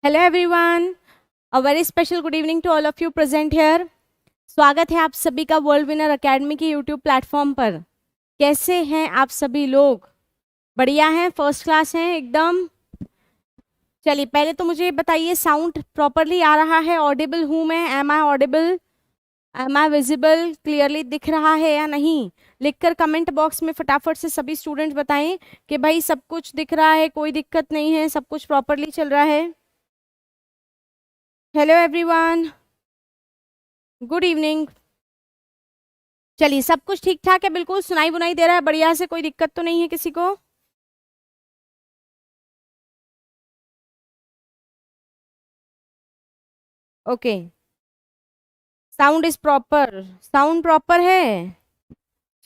Hello everyone, a very special good evening to all of you present here. स्वागत है आप सभी का वर्ल्ड विनर एकेडमी के यूट्यूब प्लेटफॉर्म पर। कैसे हैं आप सभी लोग? बढ़िया हैं, फर्स्ट क्लास हैं एकदम। चलिए पहले तो मुझे बताइए, साउंड प्रॉपरली आ रहा है? ऑडिबल हूँ मैं? Am I audible? Am I visible? Clearly दिख रहा है या नहीं? लिखकर कमेंट बॉक्स में फटाफट से सभी स्टूडेंट्स बताएं कि भाई सब कुछ दिख रहा है, कोई दिक्कत नहीं है, सब कुछ प्रॉपरली चल रहा है। Hello everyone, good evening. चलिए सब कुछ ठीक ठाक है, बिल्कुल सुनाई बुनाई दे रहा है बढ़िया से, कोई दिक्कत तो नहीं है किसी को? Okay, sound is proper, sound proper है।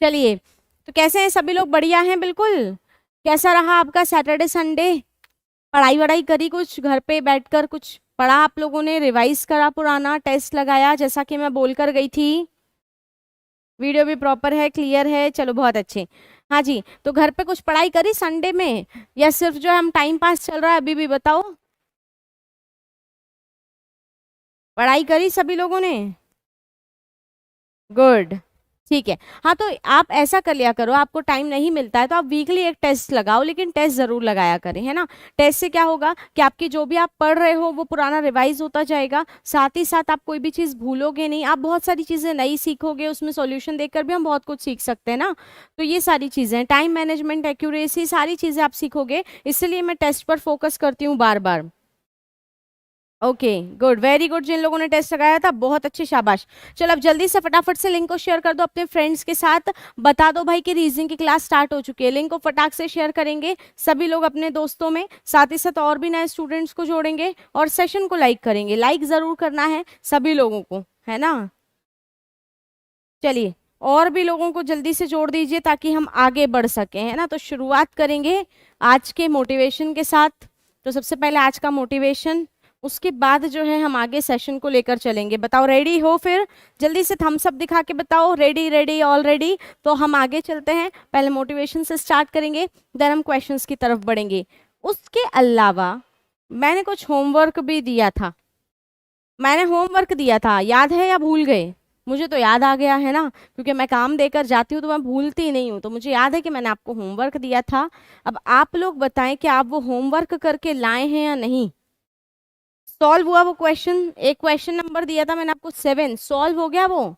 चलिए, तो कैसे हैं सभी लोग? बढ़िया हैं बिल्कुल। कैसा रहा आपका सैटरडे संडे? पढ़ाई वढ़ाई करी? कुछ घर पे बैठकर कुछ पढ़ा आप लोगों ने? रिवाइज करा? पुराना टेस्ट लगाया जैसा कि मैं बोलकर गई थी? वीडियो भी प्रॉपर है, क्लियर है? चलो बहुत अच्छे। हाँ जी, तो घर पे कुछ पढ़ाई करी संडे में, या सिर्फ जो हम टाइम पास चल रहा है अभी भी? बताओ, पढ़ाई करी सभी लोगों ने? गुड, ठीक है। हाँ तो आप ऐसा कर लिया करो, आपको टाइम नहीं मिलता है तो आप वीकली एक टेस्ट लगाओ, लेकिन टेस्ट जरूर लगाया करें, है ना। टेस्ट से क्या होगा कि आपकी जो भी आप पढ़ रहे हो वो पुराना रिवाइज होता जाएगा, साथ ही साथ आप कोई भी चीज़ भूलोगे नहीं, आप बहुत सारी चीज़ें नई सीखोगे, उसमें सॉल्यूशन देखकर भी हम बहुत कुछ सीख सकते हैं ना। तो ये सारी चीज़ें, टाइम मैनेजमेंट, एक्यूरेसी, सारी चीज़ें आप सीखोगे, इसलिए मैं टेस्ट पर फोकस करती हूँ बार बार। Okay, good, very good. जिन लोगों ने टेस्ट लगाया था बहुत अच्छे, शाबाश। चलो अब जल्दी से फटाफट से लिंक को शेयर कर दो अपने फ्रेंड्स के साथ। बता दो भाई कि रीजनिंग की क्लास स्टार्ट हो चुकी है। लिंक को फटाक से शेयर करेंगे सभी लोग अपने दोस्तों में, साथ ही साथ और भी नए स्टूडेंट्स को जोड़ेंगे और सेशन को लाइक करेंगे। लाइक जरूर करना है सभी लोगों को, है ना। चलिए, और भी लोगों को जल्दी से जोड़ दीजिए ताकि हम आगे बढ़ सकें, है ना। तो शुरुआत करेंगे आज के मोटिवेशन के साथ। तो सबसे पहले आज का मोटिवेशन, उसके बाद जो है हम आगे सेशन को लेकर चलेंगे। बताओ रेडी हो? फिर जल्दी से थम्स अप दिखा के बताओ रेडी, रेडी, ऑल रेडी। तो हम आगे चलते हैं, पहले मोटिवेशन से स्टार्ट करेंगे, देन हम क्वेश्चंस की तरफ बढ़ेंगे। उसके अलावा मैंने कुछ होमवर्क भी दिया था। मैंने होमवर्क दिया था, याद है या भूल गए? मुझे तो याद आ गया, है ना, क्योंकि मैं काम देकर जाती हूँ तो मैं भूलती नहीं हूँ, तो मुझे याद है कि मैंने आपको होमवर्क दिया था। अब आप लोग बताएं कि आप वो होमवर्क करके लाए हैं या नहीं। सॉल्व हुआ वो क्वेश्चन? एक क्वेश्चन नंबर दिया था मैंने आपको 7, सॉल्व हो गया वो?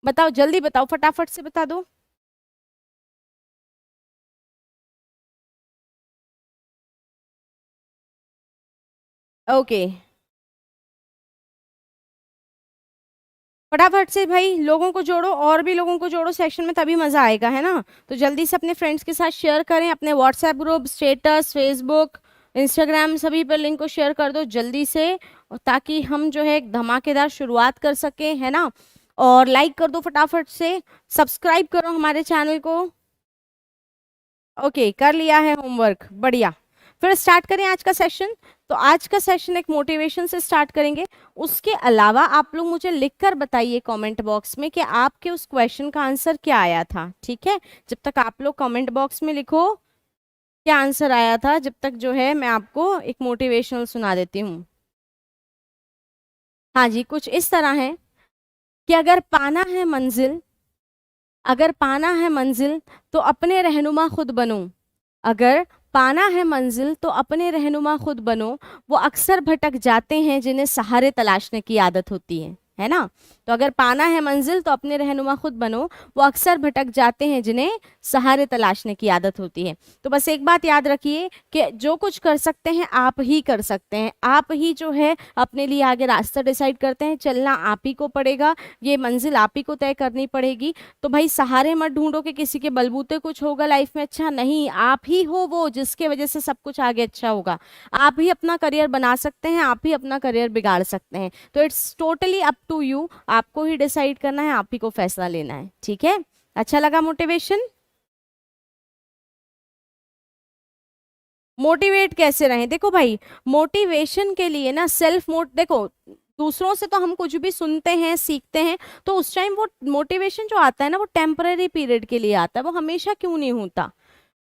बताओ जल्दी बताओ, फटाफट से बता दो। ओके, फटाफट से भाई लोगों को जोड़ो, और भी लोगों को जोड़ो सेक्शन में, तभी मजा आएगा, है ना। तो जल्दी से अपने फ्रेंड्स के साथ शेयर करें, अपने WhatsApp group, status, Facebook, Instagram, सभी पर लिंक को शेयर कर दो जल्दी से, और ताकि हम जो है एक धमाकेदार शुरुआत कर सके, है ना। और लाइक कर दो फटाफट से, सब्सक्राइब करो हमारे चैनल को। ओके, कर लिया है होमवर्क, बढ़िया। फिर स्टार्ट करें आज का सेशन। तो आज का सेशन एक मोटिवेशन से स्टार्ट करेंगे। उसके अलावा आप लोग मुझे लिखकर बताइए कमेंट बॉक्स में कि आपके उस क्वेश्चन का आंसर क्या आया था, ठीक है। जब तक आप लोग कमेंट बॉक्स में लिखो क्या आंसर आया था, जब तक जो है मैं आपको एक मोटिवेशनल सुना देती हूँ। हाँ जी, कुछ इस तरह है कि अगर पाना है मंजिल तो अपने रहनुमा खुद बनो। अगर पाना है मंजिल तो अपने रहनुमा खुद बनो। वो अक्सर भटक जाते हैं जिन्हें सहारे तलाशने की आदत होती है ना। तो अगर पाना है मंजिल तो अपने रहनुमा खुद बनो। वो अक्सर भटक जाते हैं जिन्हें सहारे तलाशने की आदत होती है। तो बस एक बात याद रखिए कि जो कुछ कर सकते हैं आप ही कर सकते हैं, आप ही जो है अपने लिए आगे रास्ता डिसाइड करते हैं, चलना आप ही को पड़ेगा, ये मंजिल आप ही को तय करनी पड़ेगी। तो भाई सहारे मत ढूंढो कि किसी के बलबूते कुछ होगा लाइफ में, अच्छा नहीं, आप ही हो वो जिसके वजह से सब कुछ आगे अच्छा होगा। आप ही अपना करियर बना सकते हैं, आप ही अपना करियर बिगाड़ सकते हैं। तो it's totally up to you, आपको ही डिसाइड करना है, आप ही को फैसला लेना है, ठीक है। अच्छा लगा मोटिवेशन? मोटिवेट कैसे रहें? देखो भाई, मोटिवेशन के लिए ना सेल्फ मोट देखो, दूसरों से तो हम कुछ भी सुनते हैं, सीखते हैं, तो उस टाइम वो मोटिवेशन जो आता है ना वो टेम्पररी पीरियड के लिए आता है, वो हमेशा क्यों नहीं होता?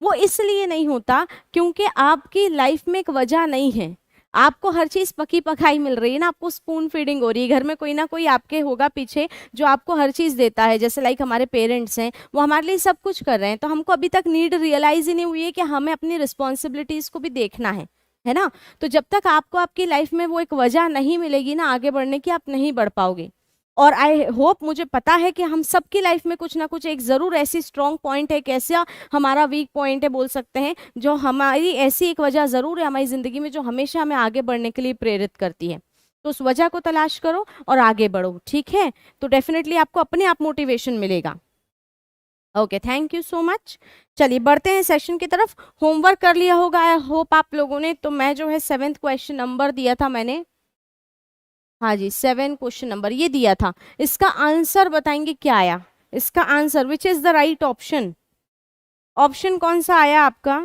वो इसलिए नहीं होता क्योंकि आपकी लाइफ में एक वजह नहीं है। आपको हर चीज पकी पकाई मिल रही है ना, आपको स्पून फीडिंग हो रही है, घर में कोई ना कोई आपके होगा पीछे जो आपको हर चीज देता है, जैसे लाइक हमारे पेरेंट्स हैं, वो हमारे लिए सब कुछ कर रहे हैं, तो हमको अभी तक नीड रियलाइज ही नहीं हुई है कि हमें अपनी रिस्पॉन्सिबिलिटीज को भी देखना है ना। तो जब तक आपको आपकी लाइफ में वो एक वजह नहीं मिलेगी ना आगे बढ़ने की, आप नहीं बढ़ पाओगे। और आई होप, मुझे पता है कि हम सबकी लाइफ में कुछ ना कुछ एक जरूर ऐसी स्ट्रॉन्ग पॉइंट है, कैसा हमारा वीक पॉइंट है बोल सकते हैं, जो हमारी ऐसी एक वजह जरूर है हमारी जिंदगी में जो हमेशा हमें आगे बढ़ने के लिए प्रेरित करती है। तो उस वजह को तलाश करो और आगे बढ़ो, ठीक है। तो डेफिनेटली आपको अपने आप मोटिवेशन मिलेगा। Okay, thank you so much. चलिए बढ़ते हैं सेशन की तरफ। होमवर्क कर लिया होगा आई होप आप लोगों ने। तो मैं जो है 7th क्वेश्चन नंबर दिया था मैंने, हाँ जी 7 क्वेश्चन नंबर ये दिया था, इसका आंसर बताएंगे क्या आया। इसका answer which is the right option, option कौन सा आया आपका,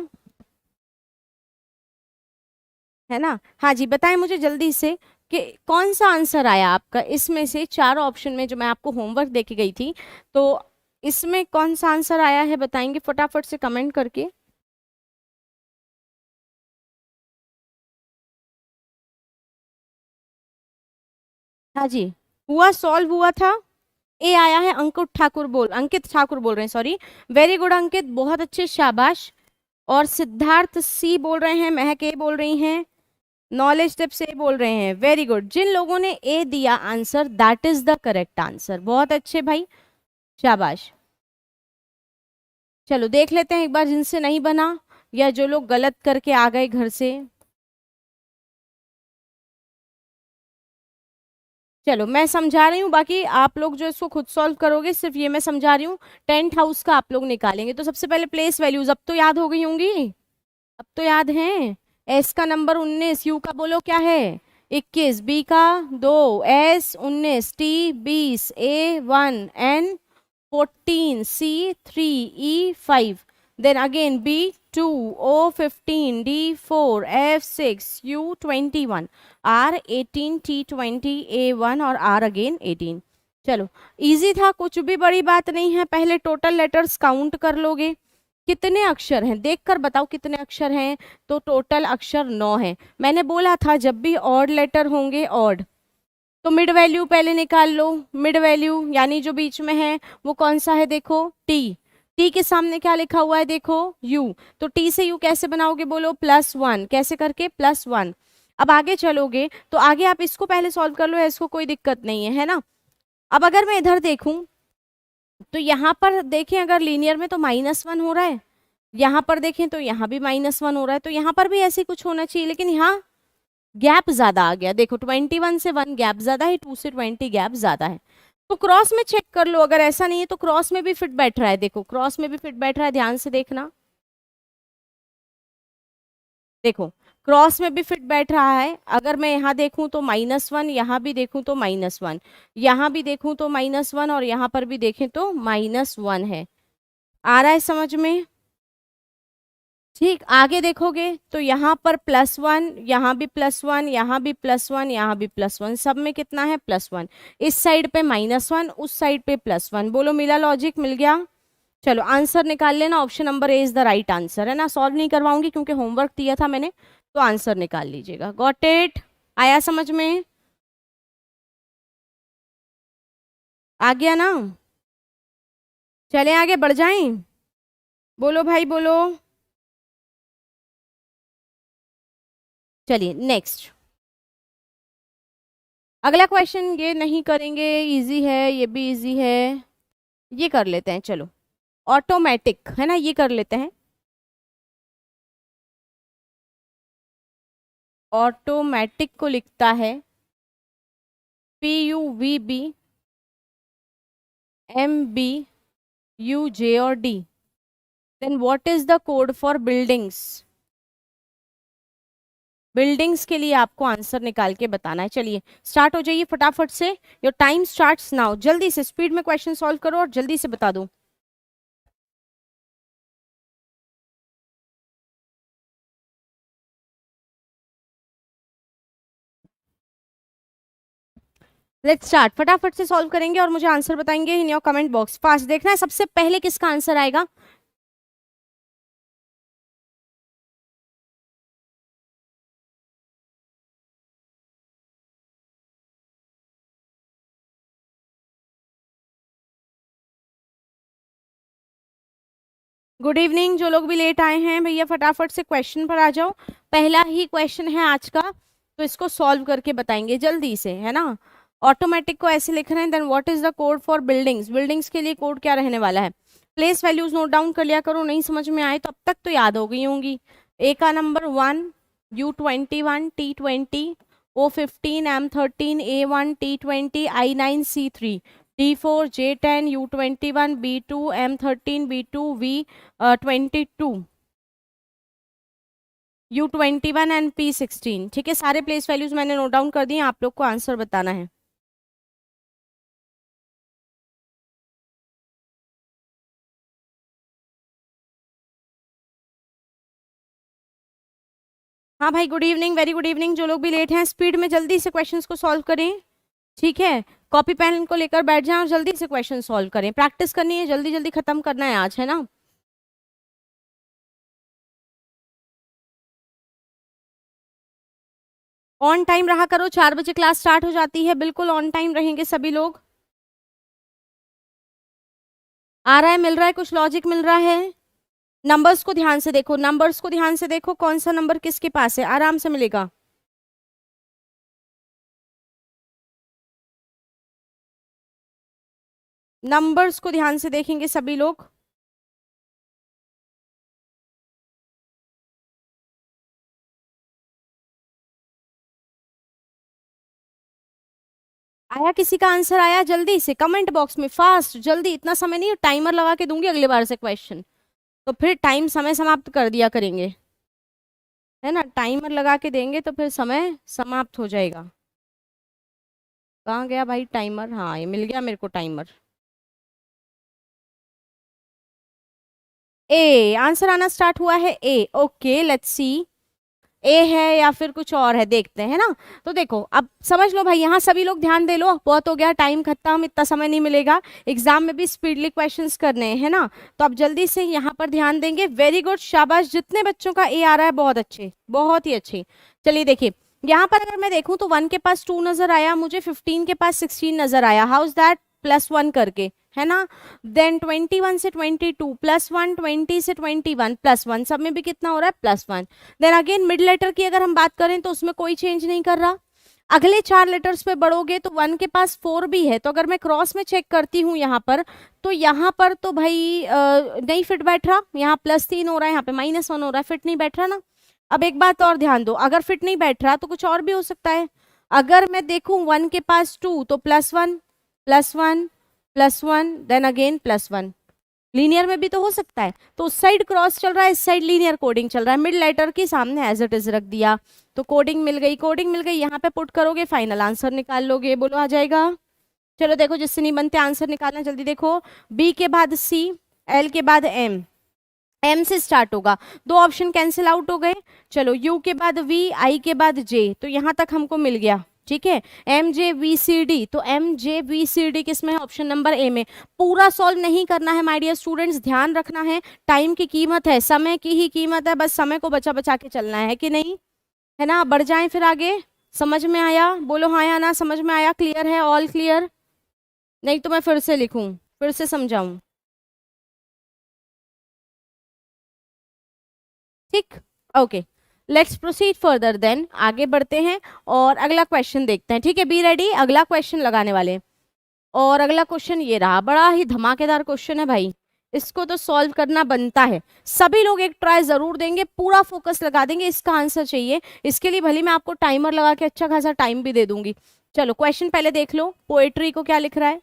है ना। हाँ जी बताएं मुझे जल्दी से कि कौन सा आंसर आया आपका इसमें से चारों ऑप्शन में, जो मैं आपको होमवर्क दे के गई थी, तो इसमें कौन सा आंसर आया है बताएंगे फटाफट से कमेंट करके। हाँ जी, हुआ, सॉल्व हुआ था। ए आया है, अंकित ठाकुर बोल रहे हैं, सॉरी। वेरी गुड अंकित, बहुत अच्छे, शाबाश। और सिद्धार्थ सी बोल रहे हैं, महक ए बोल रही हैं, नॉलेज टिप से बोल रहे हैं, वेरी गुड। जिन लोगों ने ए दिया answer, that is the correct answer, बहुत अच्छे भाई, शाबाश। चलो देख लेते हैं एक बार जिनसे नहीं बना, या जो लोग गलत करके आ गए घर से। चलो मैं समझा रही हूँ, बाकी आप लोग जो इसको खुद सॉल्व करोगे, सिर्फ ये मैं समझा रही हूँ। 10th हाउस का आप लोग निकालेंगे, तो सबसे पहले प्लेस वैल्यूज अब तो याद हो गई होंगी, अब तो याद है। एस का नंबर 19, यू का बोलो क्या है 21, बी का 2, S 19, T 20, A 1, N 14, C 3, E 5, then again B 2, O 15, D 4, F 6, U 21, R 18, T 20, A 1 और R again 18। चलो इजी था, कुछ भी बड़ी बात नहीं है। पहले टोटल लेटर्स काउंट कर लोगे, कितने अक्षर हैं देखकर बताओ कितने अक्षर हैं। तो टोटल अक्षर 9 हैं। मैंने बोला था जब भी ऑड लेटर होंगे, ऑड, तो मिड वैल्यू पहले निकाल लो। मिड वैल्यू यानी जो बीच में है वो कौन सा है, देखो टी। टी के सामने क्या लिखा हुआ है, देखो यू। तो टी से यू कैसे बनाओगे, बोलो +1, कैसे करके +1। अब आगे चलोगे तो आगे आप इसको पहले सॉल्व कर लो, इसको कोई दिक्कत नहीं है ना। अब अगर मैं इधर देखूं तो यहाँ पर देखें, अगर लीनियर में तो -1 हो रहा है, यहाँ पर देखें तो यहाँ भी -1 हो रहा है, तो यहाँ पर भी ऐसे कुछ होना चाहिए, लेकिन यहाँ गैप ज्यादा आ गया। देखो 21 से 1 गैप ज्यादा है, 2 से 20 गैप ज्यादा है। तो क्रॉस में चेक कर लो, अगर ऐसा नहीं है तो क्रॉस में भी फिट बैठ रहा है, देखो क्रॉस में भी फिट बैठ रहा है, ध्यान से देखना। देखो क्रॉस में भी फिट बैठ रहा है। अगर मैं यहाँ देखूं तो -1, यहाँ भी देखूं तो -1, यहाँ भी देखूं तो -1, और यहाँ पर भी देखें तो -1 है। आ रहा है समझ में, ठीक। आगे देखोगे तो यहाँ पर +1, यहाँ भी +1, यहाँ भी +1, यहाँ भी +1, सब में कितना है, +1। इस साइड पे -1, उस साइड पे +1, बोलो मिला लॉजिक, मिल गया। चलो आंसर निकाल लेना, option number A is the right answer, है ना। सॉल्व नहीं करवाऊंगी क्योंकि होमवर्क दिया था मैंने, तो आंसर निकाल लीजिएगा। गॉट इट, आया समझ में, आ गया ना। चले आगे बढ़ जाएं, बोलो भाई बोलो। चलिए नेक्स्ट, अगला क्वेश्चन ये नहीं करेंगे, इजी है, ये भी इजी है, ये कर लेते हैं। चलो ऑटोमेटिक है ना, ये कर लेते हैं। ऑटोमेटिक को लिखता है PUVBMBUJ और D। Then what is the code for buildings, buildings के लिए आपको आंसर निकाल के बताना है। चलिए स्टार्ट हो जाइए फटाफट से, योर टाइम स्टार्ट्स नाउ। जल्दी से स्पीड में क्वेश्चन सॉल्व करो और जल्दी से बता दो। लेट्स स्टार्ट, फटाफट से सॉल्व करेंगे और मुझे आंसर बताएंगे in your comment box. Fast देखना है सबसे पहले किसका आंसर आएगा। Good evening. जो लोग भी लेट आए हैं भैया फटाफट से क्वेश्चन पर आ जाओ। पहला ही क्वेश्चन है आज का, तो इसको सॉल्व करके बताएंगे जल्दी से, है ना। ऑटोमेटिक को ऐसे लिख रहे हैं, then what is the code for buildings, buildings के लिए कोड क्या रहने वाला है। प्लेस वैल्यूज नोट डाउन कर लिया करो, नहीं समझ में आए तो अब तक तो याद हो गई होंगी। ए का number 1, U21, T20, O15, M13, A1, T20, I9, C3, D4, J10, U21, B2, M13, B2, V22, U21 and P16। ठीक है, सारे प्लेस वैल्यूज मैंने नोट डाउन कर दिए, आप लोग को आंसर बताना है। हाँ भाई, good evening, very good evening. जो लोग भी लेट हैं स्पीड में जल्दी से क्वेश्चंस को सॉल्व करें। ठीक है, कॉपी पेन को लेकर बैठ जाएं और जल्दी से क्वेश्चन सॉल्व करें। प्रैक्टिस करनी है, जल्दी जल्दी खत्म करना है आज, है ना। ऑन टाइम रहा करो, 4 बजे क्लास स्टार्ट हो जाती है, बिल्कुल ऑन टाइम रहेंगे सभी लोग। आ रहा है, मिल रहा है, कुछ लॉजिक मिल रहा है। नंबर्स को ध्यान से देखो, नंबर्स को ध्यान से देखो, कौन सा नंबर किसके पास है, आराम से मिलेगा। नंबर्स को ध्यान से देखेंगे सभी लोग। आया, किसी का आंसर आया, जल्दी से कमेंट बॉक्स में फास्ट, जल्दी। इतना समय नहीं, टाइमर लगा के दूंगी अगली बार से क्वेश्चन, तो फिर टाइम समय समाप्त कर दिया करेंगे, है ना। टाइमर लगा के देंगे तो फिर समय समाप्त हो जाएगा। कहाँ गया भाई टाइमर, हाँ ये मिल गया मेरे को टाइमर। ए आंसर आना स्टार्ट हुआ है, ए, ओके लेट्स सी। ए है या फिर कुछ और है, देखते हैं ना। तो देखो अब समझ लो भाई, यहाँ सभी लोग ध्यान दे लो, बहुत हो गया, टाइम खत्म, इतना समय नहीं मिलेगा। एग्जाम में भी स्पीडली क्वेश्चंस करने हैं, है ना। तो अब जल्दी से यहाँ पर ध्यान देंगे। वेरी गुड, शाबाश, जितने बच्चों का ए आ रहा है बहुत अच्छे, बहुत ही अच्छे। चलिए देखिए, यहाँ पर अगर मैं देखूं तो 1 के पास 2 नजर आया मुझे, 15 के पास 16 नजर आया, हाउ इज दैट, +1 करके, है ना। देन 21 से 22 +1, 20 से 21 +1, सब में भी कितना हो रहा है, +1। देन अगेन मिड लेटर की अगर हम बात करें तो उसमें कोई चेंज नहीं कर रहा। अगले 4 लेटर्स पे बढ़ोगे तो 1 के पास 4 भी है, तो अगर मैं क्रॉस में चेक करती हूँ यहाँ पर, तो यहाँ पर तो भाई नहीं फिट बैठ रहा, यहाँ +3 हो रहा है, यहाँ पे -1 हो रहा है, फिट नहीं बैठ रहा ना। अब एक बात और ध्यान दो, अगर फिट नहीं बैठ रहा तो कुछ और भी हो सकता है। अगर मैं देखूं 1 के पास 2 तो +1, +1, +1, देन अगेन +1, लीनियर में भी तो हो सकता है। तो उस साइड क्रॉस चल रहा है, इस साइड लीनियर कोडिंग चल रहा है, मिड लेटर के सामने एज इट इज रख दिया, तो कोडिंग मिल गई, कोडिंग मिल गई, यहाँ पे पुट करोगे फाइनल आंसर निकाल लोगे, बोलो आ जाएगा। चलो देखो, जिससे नहीं बनते आंसर निकालना, जल्दी देखो। बी के बाद सी, एल के बाद एम, एम से स्टार्ट होगा, 2 ऑप्शन कैंसिल आउट हो गए। चलो यू के बाद वी, आई के बाद जे, तो यहां तक हमको मिल गया। ठीक है, MJVCD, तो MJVCD किसमें है, ऑप्शन नंबर ए में। पूरा सॉल्व नहीं करना है माय डियर स्टूडेंट्स, ध्यान रखना है, टाइम की कीमत है, समय की ही कीमत है, बस समय को बचा बचा के चलना है कि नहीं, है ना। बढ़ जाएं फिर आगे। समझ में आया, बोलो हाँ या ना, समझ में आया, क्लियर है, ऑल क्लियर। नहीं तो मैं फिर से लिखूं, फिर से समझाऊं। ठीक, okay, let's proceed further then, आगे बढ़ते हैं और अगला क्वेश्चन देखते हैं। ठीक है, बी रेडी, अगला क्वेश्चन लगाने वाले हैं। और अगला क्वेश्चन ये रहा, बड़ा ही धमाकेदार क्वेश्चन है भाई, इसको तो सॉल्व करना बनता है। सभी लोग एक ट्राई जरूर देंगे, पूरा फोकस लगा देंगे, इसका आंसर चाहिए। इसके लिए भले मैं आपको टाइमर लगा के अच्छा खासा टाइम भी दे दूंगी। चलो क्वेश्चन पहले देख लो, पोएट्री को क्या लिख रहा है,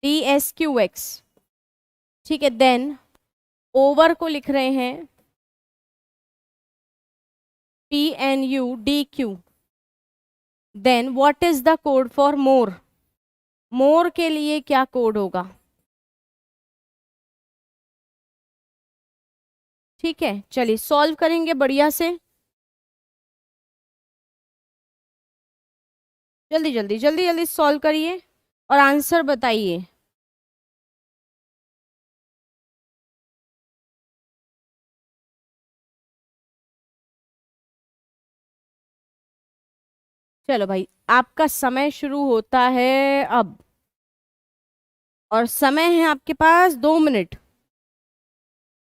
QONDSQX। ठीक है, देन ओवर को लिख रहे हैं PNUDQ। Then what is the code for more, more के लिए क्या कोड होगा। ठीक है, चलिए सॉल्व करेंगे बढ़िया से, जल्दी जल्दी जल्दी जल्दी सॉल्व करिए और आंसर बताइए। चलो भाई, आपका समय शुरू होता है अब। और समय है आपके पास 2 मिनट।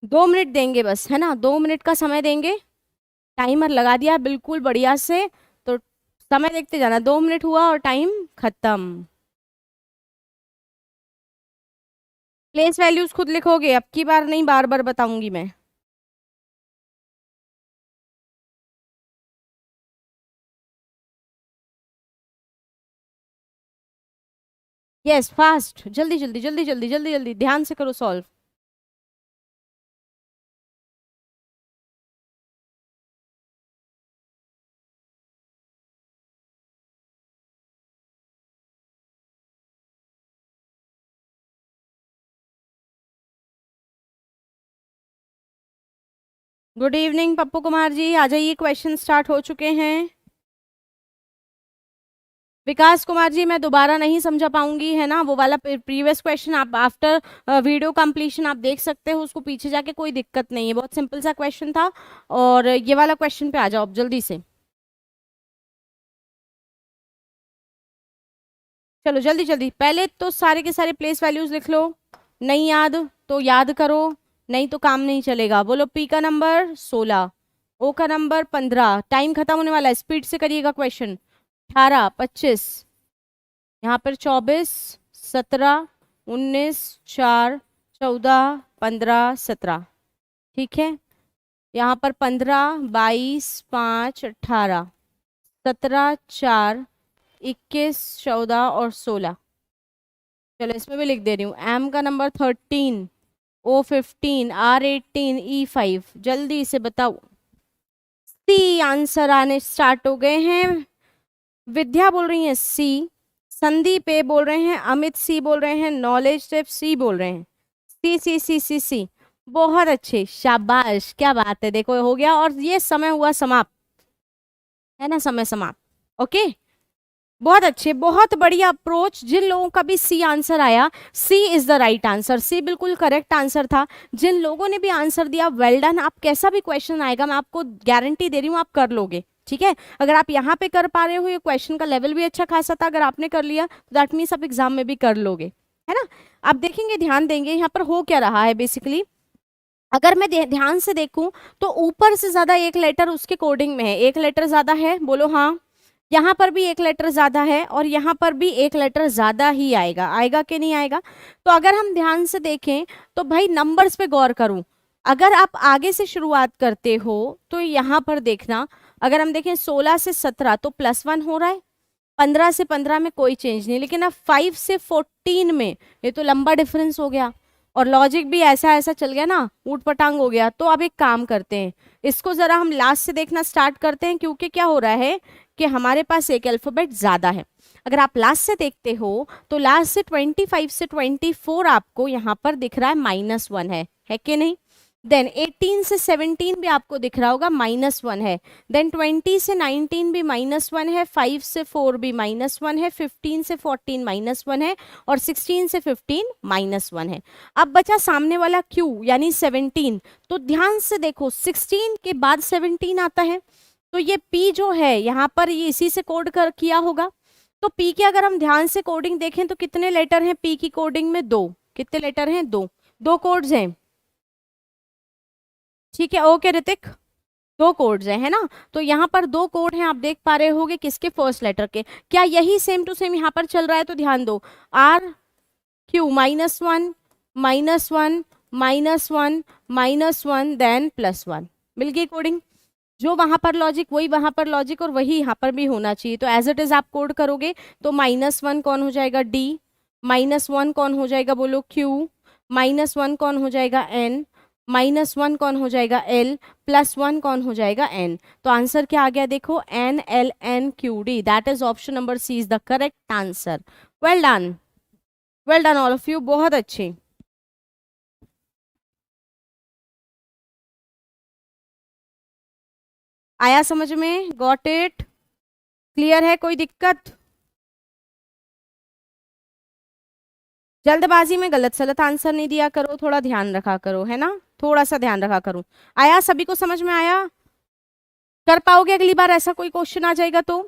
2 मिनट देंगे बस, है ना, 2 मिनट का समय देंगे। टाइमर लगा दिया बिल्कुल बढ़िया से। तो समय देखते जाना, 2 मिनट हुआ और टाइम खत्म। प्लेस वैल्यूज खुद लिखोगे, अब की बार नहीं, बार बार बताऊंगी मैं। यस फास्ट, जल्दी जल्दी जल्दी जल्दी जल्दी जल्दी, ध्यान से करो solve. Good evening Pappu Kumar ji, आ जाइए, क्वेश्चन स्टार्ट हो चुके हैं। विकास कुमार जी, मैं दोबारा नहीं समझा पाऊंगी, है ना, वो वाला प्रीवियस क्वेश्चन आप आफ्टर वीडियो कंप्लीशन आप देख सकते हो उसको, पीछे जाके, कोई दिक्कत नहीं है, बहुत सिंपल सा क्वेश्चन था। और ये वाला क्वेश्चन पे आ जाओ अब जल्दी से। चलो जल्दी जल्दी, पहले तो सारे के सारे प्लेस वैल्यूज लिख लो। नहीं याद तो याद करो, नहीं तो काम नहीं चलेगा। बोलो, पी का नंबर 16, ओ का नंबर 15, टाइम खत्म होने वाला है, स्पीड से करिएगा क्वेश्चन। 18, 25, यहाँ पर 24, 17, 19, 4, 14, 15, 17, ठीक है। यहाँ पर 15, 22, 5, 18, 17, 4, 21, 14 और 16। चलो इसमें भी लिख दे रही हूँ, एम का नंबर 13, ओ 15, आर 18, ई 5। जल्दी से बताओ, सी आंसर आने स्टार्ट हो गए हैं। विद्या बोल रही है सी, संदीप ए बोल रहे हैं, अमित सी बोल रहे हैं, नॉलेज टिप सी बोल रहे हैं। सी सी सी सी सी, बहुत अच्छे, शाबाश, क्या बात है, देखो हो गया। और ये समय हुआ समाप्त, है ना, समय समाप्त। ओके, बहुत अच्छे, बहुत बढ़िया अप्रोच। जिन लोगों का भी सी आंसर आया, सी इज द राइट आंसर, सी बिल्कुल करेक्ट आंसर था। जिन लोगों ने भी आंसर दिया, वेल डन। आप कैसा भी क्वेश्चन आएगा, मैं आपको गारंटी दे रही हूँ आप कर लोगे, ठीक है। अगर आप यहाँ पे कर पा रहे हो, ये क्वेश्चन का लेवल भी अच्छा खासा था, अगर आपने कर लिया तो दैट मीन्स आप एग्जाम में भी कर लोगे, है ना। आप देखेंगे, ध्यान देंगे, यहाँ पर हो क्या रहा है बेसिकली। अगर मैं ध्यान से देखूं तो ऊपर से ज्यादा एक लेटर उसके कोडिंग में है, एक लेटर ज्यादा है, बोलो हाँ। यहाँ पर भी एक लेटर ज्यादा है और यहाँ पर भी एक लेटर ज्यादा ही आएगा, आएगा कि नहीं आएगा। तो अगर हम ध्यान से देखें तो भाई नंबर्स पे गौर करूं। अगर आप आगे से शुरुआत करते हो तो यहाँ पर देखना, अगर हम देखें 16 से 17 तो +1 हो रहा है, 15 से 15 में कोई चेंज नहीं, लेकिन अब 5 से 14 में ये तो लंबा डिफरेंस हो गया। और लॉजिक भी ऐसा ऐसा चल गया ना, ऊट पटांग हो गया। तो अब एक काम करते हैं, इसको जरा हम लास्ट से देखना स्टार्ट करते हैं, क्योंकि क्या हो रहा है कि हमारे पास एक अल्फाबेट ज्यादा है। अगर आप लास्ट से देखते हो तो लास्ट से 25 से 24 आपको यहाँ पर दिख रहा है -1 है कि नहीं। देन 18 से 17 भी आपको दिख रहा होगा -1 है। देन 20 से 19 भी -1 है, 5 से 4 भी -1 है, 15 से 14 -1 है और 16 से 15 -1 है। अब बचा सामने वाला Q यानी 17। तो ध्यान से देखो, 16 के बाद 17 आता है, तो ये P जो है यहाँ पर ये इसी से कोड कर किया होगा। तो P के अगर हम ध्यान से कोडिंग देखें तो कितने लेटर हैं P की कोडिंग में? 2। कितने लेटर हैं? 2। 2 कोड्स हैं, ठीक है। ओके ऋतिक, 2 कोड्स हैं, है ना। तो यहाँ पर 2 कोड हैं, आप देख पा रहे होगे किसके? फर्स्ट लेटर के। क्या यही सेम टू सेम यहाँ पर चल रहा है? तो ध्यान दो, आर क्यू -1 -1 -1 -1 देन +1, मिल गई कोडिंग। जो वहां पर लॉजिक वही वहां पर लॉजिक, और वही यहाँ पर भी होना चाहिए। तो एज इट इज आप कोड करोगे तो -1 कौन हो जाएगा? डी, -1 कौन हो जाएगा? बोलो क्यू, -1 कौन हो जाएगा? एन, -1 कौन हो जाएगा? एल, +1 कौन हो जाएगा? एन। तो आंसर क्या आ गया? देखो, N L N Q D, that is option number C is the correct answer. Well done, well done all of you, बहुत अच्छे। आया समझ में? Got it? क्लियर है? कोई दिक्कत? जल्दबाजी में गलत सलत आंसर नहीं दिया करो, थोड़ा ध्यान रखा करो, है ना, थोड़ा सा ध्यान रखा करो। आया? सभी को समझ में आया? कर पाओगे अगली बार ऐसा कोई क्वेश्चन आ जाएगा तो?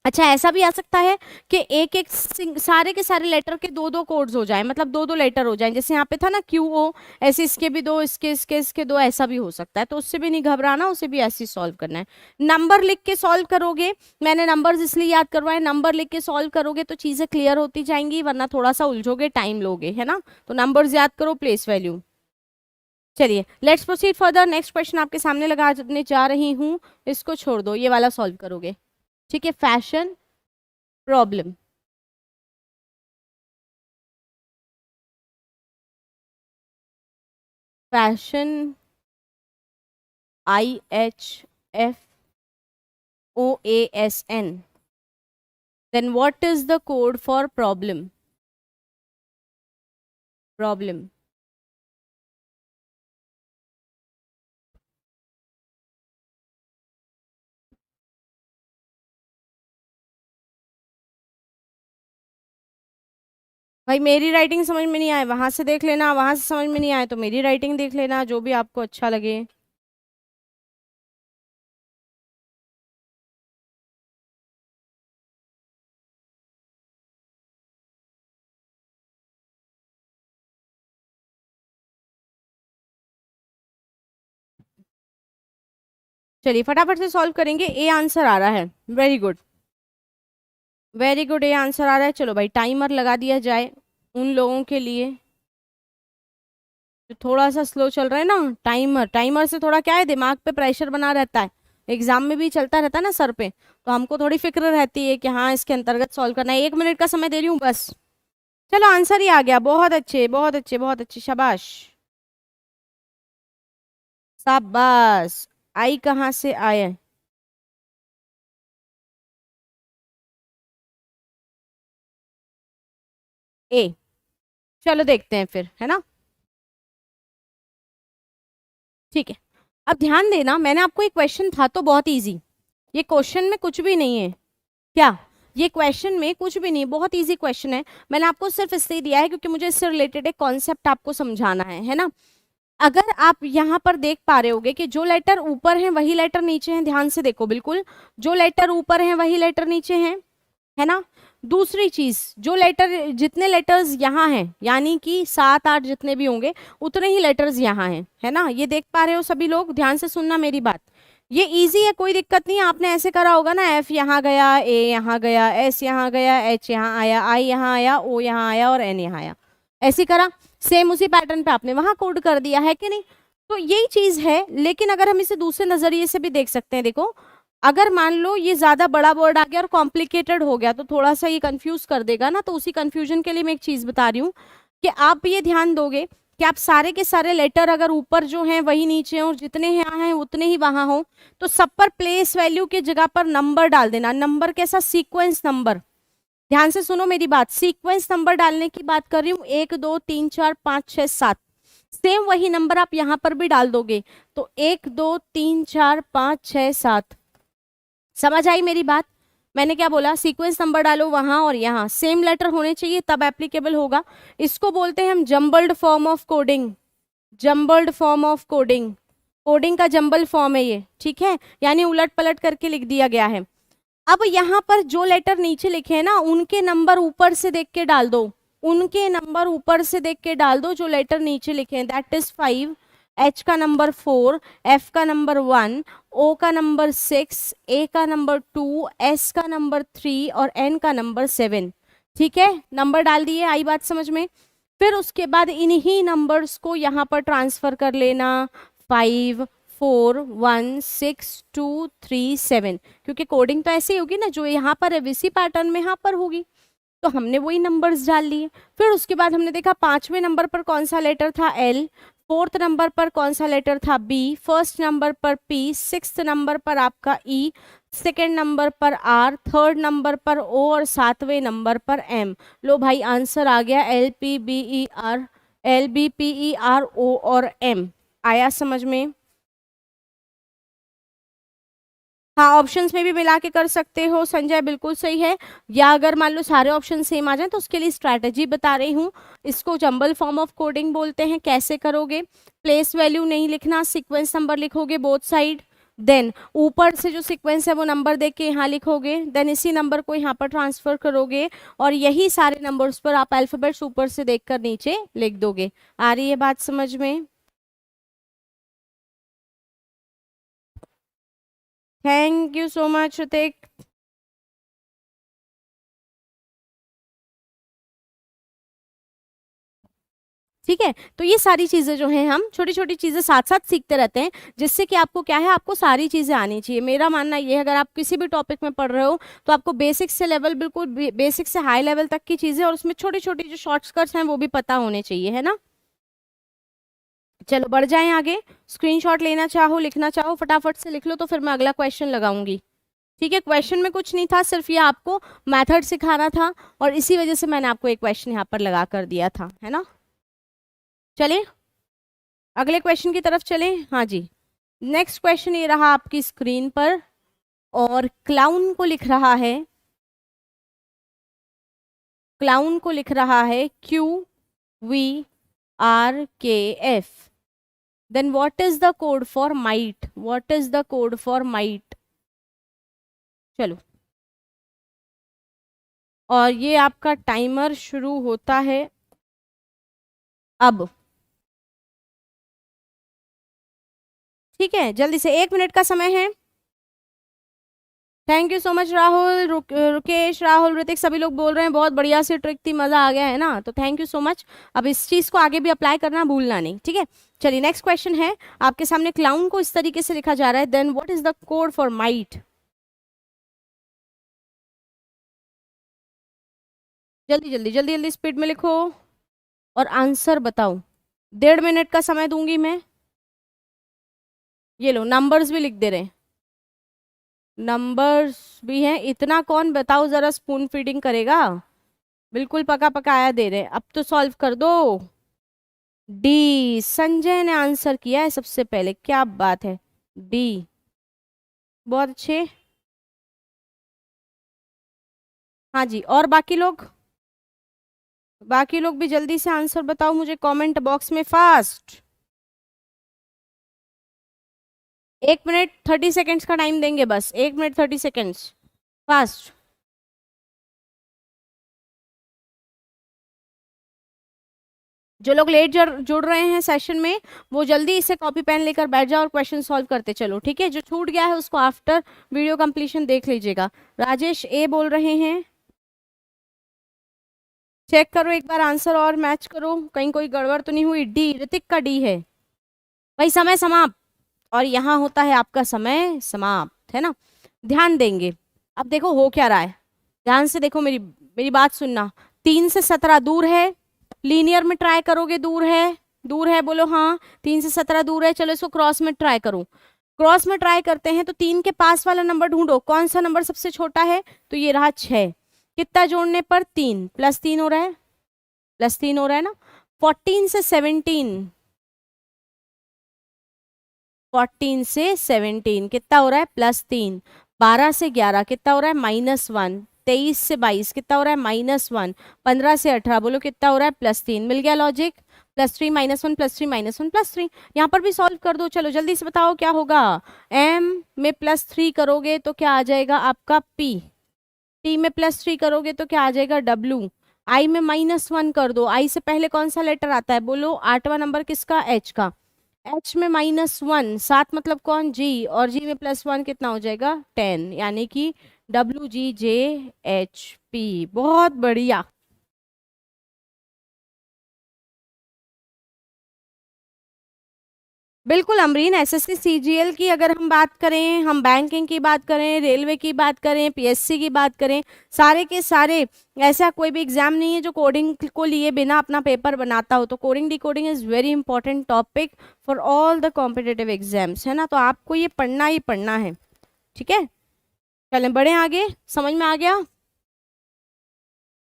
अच्छा ऐसा भी आ सकता है कि एक एक सारे के सारे लेटर के दो दो कोड्स हो जाए, मतलब दो दो लेटर हो जाएं, जैसे यहाँ पे था ना क्यू ओ, ऐसे इसके भी दो, इसके दो, ऐसा भी हो सकता है। तो उससे भी नहीं घबराना, उसे भी ऐसे ही सॉल्व करना है। नंबर लिख के सॉल्व करोगे, मैंने नंबर्स इसलिए याद करवाए, नंबर लिख के सॉल्व करोगे तो चीजें क्लियर होती जाएंगी, वरना थोड़ा सा उलझोगे, टाइम लोगे, है ना। तो नंबर्स याद करो, प्लेस वैल्यू। चलिए let's proceed further. Next question आपके सामने लगाने जा रही हूँ, इसको छोड़ दो, ये वाला सॉल्व करोगे, ठीक है। Fashion problem, fashion, IHFOASN, then what is the code for problem? Problem, भाई मेरी राइटिंग समझ में नहीं आए वहां से देख लेना, वहां से समझ में नहीं आए तो मेरी राइटिंग देख लेना, जो भी आपको अच्छा लगे। चलिए फटाफट से सॉल्व करेंगे। ए आंसर आ रहा है, very good, very good, A answer आ रहा है। चलो भाई टाइमर लगा दिया जाए उन लोगों के लिए जो थोड़ा सा स्लो चल रहा है ना। टाइमर, टाइमर से थोड़ा क्या है, दिमाग पे प्रेशर बना रहता है, एग्जाम में भी चलता रहता है ना सर पे, तो हमको थोड़ी फिक्र रहती है कि हाँ इसके अंतर्गत सॉल्व करना है। 1 मिनट का समय दे रही हूँ बस। चलो आंसर ही आ गया, बहुत अच्छे बहुत अच्छे बहुत अच्छे, शाबाश, शाबाश। आई कहाँ से आए? ए, चलो देखते हैं फिर, है ना। ठीक है, अब ध्यान देना, मैंने आपको एक क्वेश्चन था तो बहुत इजी, ये क्वेश्चन में कुछ भी नहीं है क्या, ये क्वेश्चन में कुछ भी नहीं, बहुत इजी क्वेश्चन है। मैंने आपको सिर्फ इसलिए दिया है क्योंकि मुझे इससे रिलेटेड एक कॉन्सेप्ट आपको समझाना है ना। अगर आप यहाँ पर देख पा रहे होगे कि जो लेटर ऊपर है वही लेटर नीचे है, ध्यान से देखो, बिल्कुल जो लेटर ऊपर है वही लेटर नीचे है ना। दूसरी चीज, जो लेटर, जितने लेटर्स यहाँ हैं, यानी कि 7 8 जितने भी होंगे उतने ही लेटर्स यहाँ हैं, है ना। ये देख पा रहे हो सभी लोग, ध्यान से सुनना मेरी बात, ये इजी है, कोई दिक्कत नहीं है। आपने ऐसे करा होगा ना, एफ यहाँ गया, ए यहाँ गया, एस यहाँ गया, एच यहाँ आया, आई यहाँ आया, ओ यहाँ आया और एन यहाँ आया, ऐसे करा, सेम उसी पैटर्न पे आपने वहां कोड कर दिया है कि नहीं। तो यही चीज है, लेकिन अगर हम इसे दूसरे नजरिए से भी देख सकते हैं, देखो अगर मान लो ये ज्यादा बड़ा वर्ड आ गया और कॉम्प्लिकेटेड हो गया तो थोड़ा सा ये कंफ्यूज कर देगा ना। तो उसी कंफ्यूजन के लिए मैं एक चीज बता रही हूँ कि आप ये ध्यान दोगे कि आप सारे के सारे लेटर अगर ऊपर जो हैं वही नीचे हों और जितने यहाँ हैं उतने ही वहां हों, तो सब पर प्लेस वैल्यू की जगह पर नंबर डाल देना। नंबर कैसा? Sequence number. ध्यान से सुनो मेरी बात, सीक्वेंस नंबर डालने की बात कर रही हूँ, 1 2 3 4 5 6 7, सेम वही नंबर आप यहाँ पर भी डाल दोगे तो 1 2 3 4 5 6 7। समझ आई मेरी बात? मैंने क्या बोला, सीक्वेंस नंबर डालो वहां और यहाँ, सेम लेटर होने चाहिए तब एप्लीकेबल होगा। इसको बोलते हैं हम jumbled form of coding, jumbled form of coding, coding का जम्बल फॉर्म है ये, ठीक है, यानी उलट पलट करके लिख दिया गया है। अब यहाँ पर जो लेटर नीचे लिखे हैं ना, उनके नंबर ऊपर से देख के डाल दो, उनके नंबर ऊपर से देख के डाल दो जो लेटर नीचे लिखे हैं, दैट इज 5, एच का नंबर 4, एफ का नंबर 1, ओ का नंबर 6, ए का नंबर 2, एस का नंबर 3 और एन का नंबर 7। ठीक है, नंबर डाल दिए, आई बात समझ में। फिर उसके बाद इन्हीं नंबर्स को यहाँ पर ट्रांसफर कर लेना, 5 4 1 6 2 3 7, क्योंकि कोडिंग तो ऐसे ही होगी ना, जो यहाँ पर है इसी पैटर्न में यहाँ पर होगी, तो हमने वही नंबर्स डाल लिए। फिर उसके बाद हमने देखा 5वें नंबर पर कौन सा लेटर था, एल, 4th नंबर पर कौन सा लेटर था, बी, 1st नंबर पर पी, 6th नंबर पर आपका ई, 2nd नंबर पर आर, 3rd नंबर पर ओ और 7वें नंबर पर एम। लो भाई आंसर आ गया, L P B E R, L B P E R O और एम। आया समझ में? हाँ, ऑप्शंस में भी मिला के कर सकते हो संजय, बिल्कुल सही है। या अगर मान लो सारे ऑप्शन सेम आ जाए तो उसके लिए स्ट्रैटेजी बता रही हूँ, इसको जंबल फॉर्म ऑफ कोडिंग बोलते हैं। कैसे करोगे, प्लेस वैल्यू नहीं लिखना, सीक्वेंस नंबर लिखोगे बोथ साइड, देन ऊपर से जो सीक्वेंस है वो नंबर देख के यहाँ लिखोगे, देन इसी नंबर को यहाँ पर ट्रांसफर करोगे और यही सारे नंबर्स पर आप अल्फाबेट्स ऊपर से देखकर नीचे लिख दोगे। आ रही है बात समझ में? Thank you so much Hrithik. ठीक है, तो ये सारी चीजें जो हैं हम छोटी छोटी चीजें साथ साथ सीखते रहते हैं, जिससे कि आपको क्या है, आपको सारी चीजें आनी चाहिए। मेरा मानना ये है, अगर आप किसी भी टॉपिक में पढ़ रहे हो तो आपको बेसिक से लेवल, बिल्कुल बेसिक से हाई लेवल तक की चीजें, और उसमें छोटी छोटी जो शॉर्टकट्स हैं वो भी पता होने चाहिए, है ना। चलो बढ़ जाएं आगे। स्क्रीनशॉट लेना चाहो, लिखना चाहो, फटाफट से लिख लो, तो फिर मैं अगला क्वेश्चन लगाऊंगी। ठीक है, क्वेश्चन में कुछ नहीं था, सिर्फ ये आपको मेथड सिखाना था, और इसी वजह से मैंने आपको एक क्वेश्चन यहाँ पर लगा कर दिया था, है ना। चलिए अगले क्वेश्चन की तरफ चलें। हाँ जी, नेक्स्ट क्वेश्चन ये रहा आपकी स्क्रीन पर, और क्लाउन को लिख रहा है, क्लाउन को लिख रहा है QVRKF। Then what is the code for might, what is the code for might. चलो, और ये आपका टाइमर शुरू होता है अब। ठीक है, जल्दी से, 1 मिनट का समय है। Thank you so much Rahul, Rukesh, Rahul, Hrithik, सभी लोग बोल रहे हैं बहुत बढ़िया सी ट्रिक थी, मजा आ गया, है ना। तो थैंक यू सो मच। अब इस चीज को आगे भी अप्लाई करना भूलना नहीं, ठीक है। चलिए नेक्स्ट क्वेश्चन है आपके सामने, क्लाउन को इस तरीके से लिखा जा रहा है, then what is the code for might. जल्दी जल्दी जल्दी जल्दी स्पीड में लिखो और आंसर बताओ। 1.5 मिनट का समय दूंगी मैं। ये लो, नंबर्स भी लिख दे रहे हैं, नंबर्स भी हैं। इतना कौन बताओ जरा स्पून फीडिंग करेगा। बिल्कुल पका पकाया दे रहे हैं, अब तो सॉल्व कर दो। डी, संजय ने आंसर किया है सबसे पहले, क्या बात है, डी, बहुत अच्छे। हाँ जी, और बाकी लोग, बाकी लोग भी जल्दी से आंसर बताओ मुझे कमेंट बॉक्स में, फास्ट। 1 मिनट 30 सेकेंड्स का टाइम देंगे, बस 1 मिनट 30 सेकेंड्स, फास्ट। जो लोग लेट जुड़ रहे हैं सेशन में, वो जल्दी इसे कॉपी पेन लेकर बैठ जाओ और क्वेश्चन सॉल्व करते चलो, ठीक है। जो छूट गया है उसको आफ्टर वीडियो कंप्लीशन देख लीजिएगा। राजेश ए बोल रहे हैं, चेक करो एक बार आंसर और मैच करो, कहीं कोई गड़बड़ तो नहीं हुई। डी, ऋतिक का डी है भाई। समय समाप्त, और यहाँ होता है आपका समय समाप्त, है ना। ध्यान देंगे, अब देखो हो क्या रहा है, ध्यान से देखो, मेरी मेरी बात सुनना। 3 से 17 दूर है, लीनियर में ट्राई करोगे, दूर है, दूर है, बोलो हाँ। 3 से 17 दूर है, चलो इसको क्रॉस में ट्राई करो। क्रॉस में ट्राई करते हैं तो 3 के पास वाला नंबर ढूंढो, कौन सा नंबर सबसे छोटा है, तो ये रहा 6। कितना जोड़ने पर, 3 +3 हो रहा है, +3 हो रहा है ना। 14 से 17 कितना हो रहा है, +3। 12 से 11 कितना हो रहा है, -1। 23 से 22 कितना हो रहा है, -1। 15 से 18 बोलो कितना हो रहा है, +3। मिल गया लॉजिक, +3 -1 +3 -1 +3। यहाँ पर भी सॉल्व कर दो, चलो जल्दी से बताओ क्या होगा। m में +3 करोगे तो क्या आ जाएगा आपका p, t में +3 करोगे तो क्या आ जाएगा w, i में -1 कर दो, i से पहले कौन सा लेटर आता है, बोलो 8वां नंबर किसका, h का। h में -1, 7 मतलब कौन, g, और g में +1 कितना हो जाएगा, 10, यानी कि WGJHP। बहुत बढ़िया। बिल्कुल अमरीन, एसएससी सीजीएल की अगर हम बात करें, हम बैंकिंग की बात करें, रेलवे की बात करें, पीएससी की बात करें, सारे के सारे, ऐसा कोई भी एग्जाम नहीं है जो कोडिंग को लिए बिना अपना पेपर बनाता हो। तो coding decoding is very important topic for all the competitive exams, है ना। तो आपको ये पढ़ना ही पढ़ना है, ठीक है। चलें बढ़े आगे, समझ में आ गया।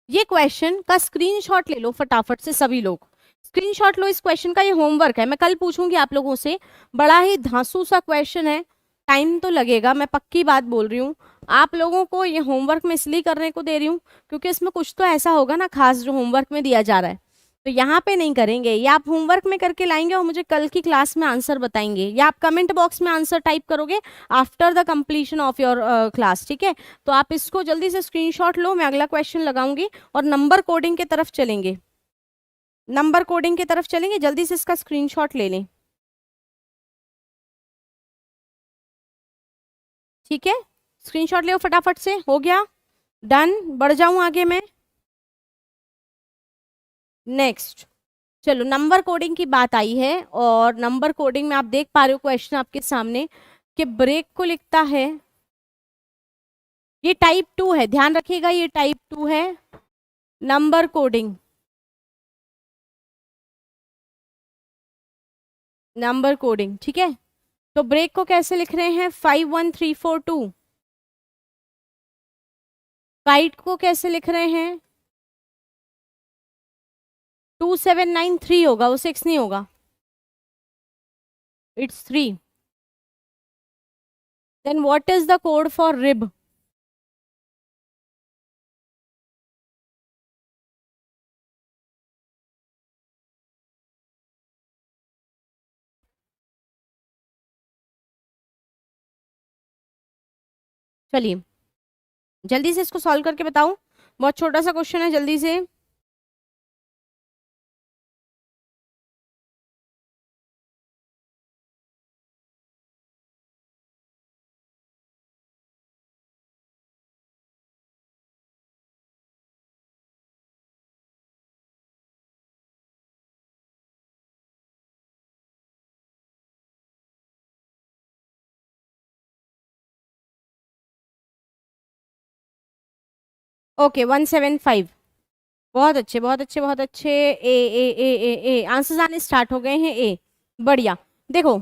ये क्वेश्चन का स्क्रीनशॉट ले लो फटाफट से सभी लोग, स्क्रीनशॉट लो इस क्वेश्चन का। ये होमवर्क है, मैं कल पूछूंगी आप लोगों से, बड़ा ही धांसू सा क्वेश्चन है, टाइम तो लगेगा, मैं पक्की बात बोल रही हूँ। आप लोगों को ये होमवर्क में इसलिए करने को दे रही हूँ क्योंकि इसमें कुछ तो ऐसा होगा ना खास जो होमवर्क में दिया जा रहा है, तो यहाँ पे नहीं करेंगे, या आप होमवर्क में करके लाएंगे और मुझे कल की क्लास में आंसर बताएंगे, या आप कमेंट बॉक्स में आंसर टाइप करोगे after the completion of your class, ठीक है। तो आप इसको जल्दी से स्क्रीनशॉट लो, मैं अगला क्वेश्चन लगाऊंगी और नंबर कोडिंग की तरफ चलेंगे, नंबर कोडिंग की तरफ चलेंगे, जल्दी से इसका स्क्रीनशॉट ले लें, ठीक है। स्क्रीनशॉट ले फटाफट से, हो गया, डन। बढ़ जाऊं आगे मैं, नेक्स्ट। चलो नंबर कोडिंग की बात आई है, और नंबर कोडिंग में आप देख पा रहे हो क्वेश्चन आपके सामने कि ब्रेक को लिखता है, ये टाइप 2 है, ध्यान रखिएगा ये टाइप 2 है, नंबर कोडिंग, नंबर कोडिंग, ठीक है। तो ब्रेक को कैसे लिख रहे हैं, 51342। काइट को कैसे लिख रहे हैं, 2793 होगा, वो 6 नहीं होगा, it's 3। Then what is the code for rib, चलिए जल्दी से इसको सॉल्व करके बताऊं, बहुत छोटा सा क्वेश्चन है, जल्दी से। ओके 175, बहुत अच्छे बहुत अच्छे बहुत अच्छे, ए आंसर्स आने स्टार्ट हो गए हैं, ए, बढ़िया। देखो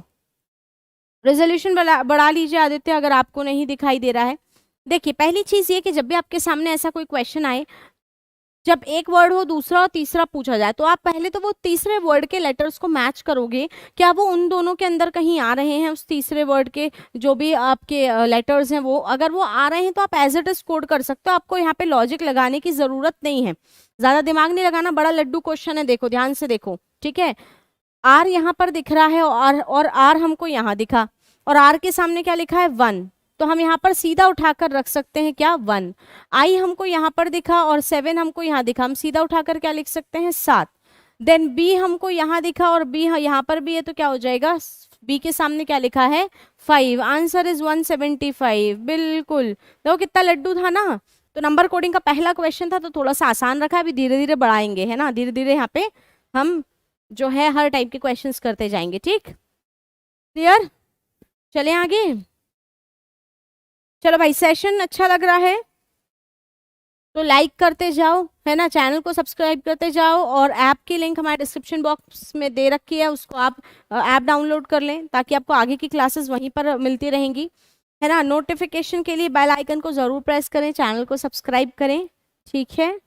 रेजोल्यूशन बढ़ा लीजिए आदित्य, अगर आपको नहीं दिखाई दे रहा है। देखिए पहली चीज ये कि जब भी आपके सामने ऐसा कोई क्वेश्चन आए, जब एक वर्ड हो दूसरा और तीसरा पूछा जाए, तो आप पहले तो वो तीसरे वर्ड के लेटर्स को मैच करोगे, क्या वो उन दोनों के अंदर कहीं आ रहे हैं, उस तीसरे वर्ड के जो भी आपके लेटर्स हैं, वो अगर वो आ रहे हैं तो आप एज इट इज कोड कर सकते हो, आपको यहाँ पे लॉजिक लगाने की जरूरत नहीं है, ज्यादा दिमाग नहीं लगाना, बड़ा लड्डू क्वेश्चन है, देखो ध्यान से देखो, ठीक है। आर यहाँ पर दिख रहा है, और आर हमको यहाँ दिखा, और आर के सामने क्या लिखा है, 1, तो हम यहाँ पर सीधा उठाकर रख सकते हैं क्या, 1। आई हमको यहाँ पर दिखा और 7 हमको यहाँ दिखा, हम सीधा उठाकर क्या लिख सकते हैं, 7। देन बी हमको यहाँ दिखा और बी यहाँ पर भी है, तो क्या हो जाएगा, बी के सामने क्या लिखा है, 5, आंसर इज 175, बिल्कुल। देखो कितना लड्डू था ना। तो नंबर कोडिंग का पहला क्वेश्चन था तो थोड़ा सा आसान रखा, अभी धीरे धीरे बढ़ाएंगे, है ना, धीरे धीरे यहाँ पे हम जो है हर टाइप के क्वेश्चंस करते जाएंगे, ठीक, क्लियर। चले आगे, चलो भाई सेशन अच्छा लग रहा है तो लाइक करते जाओ, है ना, चैनल को सब्सक्राइब करते जाओ, और ऐप की लिंक हमारे डिस्क्रिप्शन बॉक्स में दे रखी है, उसको आप ऐप डाउनलोड कर लें ताकि आपको आगे की क्लासेस वहीं पर मिलती रहेंगी, है ना। नोटिफिकेशन के लिए बेल आइकन को जरूर प्रेस करें, चैनल को सब्सक्राइब करें, ठीक है।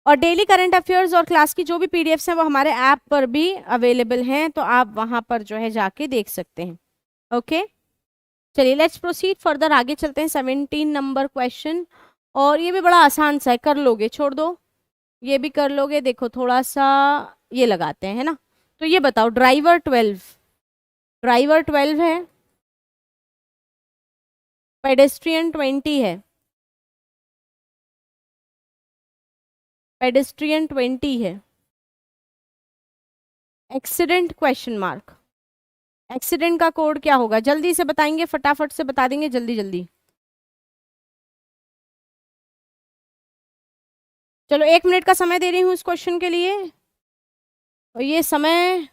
और डेली करंट अफेयर्स और क्लास की जो भी पीडीएफ्स हैं वो हमारे ऐप पर भी अवेलेबल हैं, तो आप वहां पर जो है जाके देख सकते हैं, ओके। चलिए लेट्स प्रोसीड फर्दर, आगे चलते हैं, 17 नंबर क्वेश्चन, और ये भी बड़ा आसान सा है, कर लोगे, छोड़ दो, ये भी कर लोगे। देखो थोड़ा सा ये लगाते हैं, है ना। तो ये बताओ, ड्राइवर 12, ड्राइवर 12 है, पेडेस्ट्रियन 20 है, पेडेस्ट्रियन 20 है, एक्सीडेंट क्वेश्चन मार्क, एक्सीडेंट का कोड क्या होगा, जल्दी से बताएंगे, फटाफट से बता देंगे, जल्दी जल्दी। चलो 1 मिनट का समय दे रही हूँ इस क्वेश्चन के लिए, और ये समय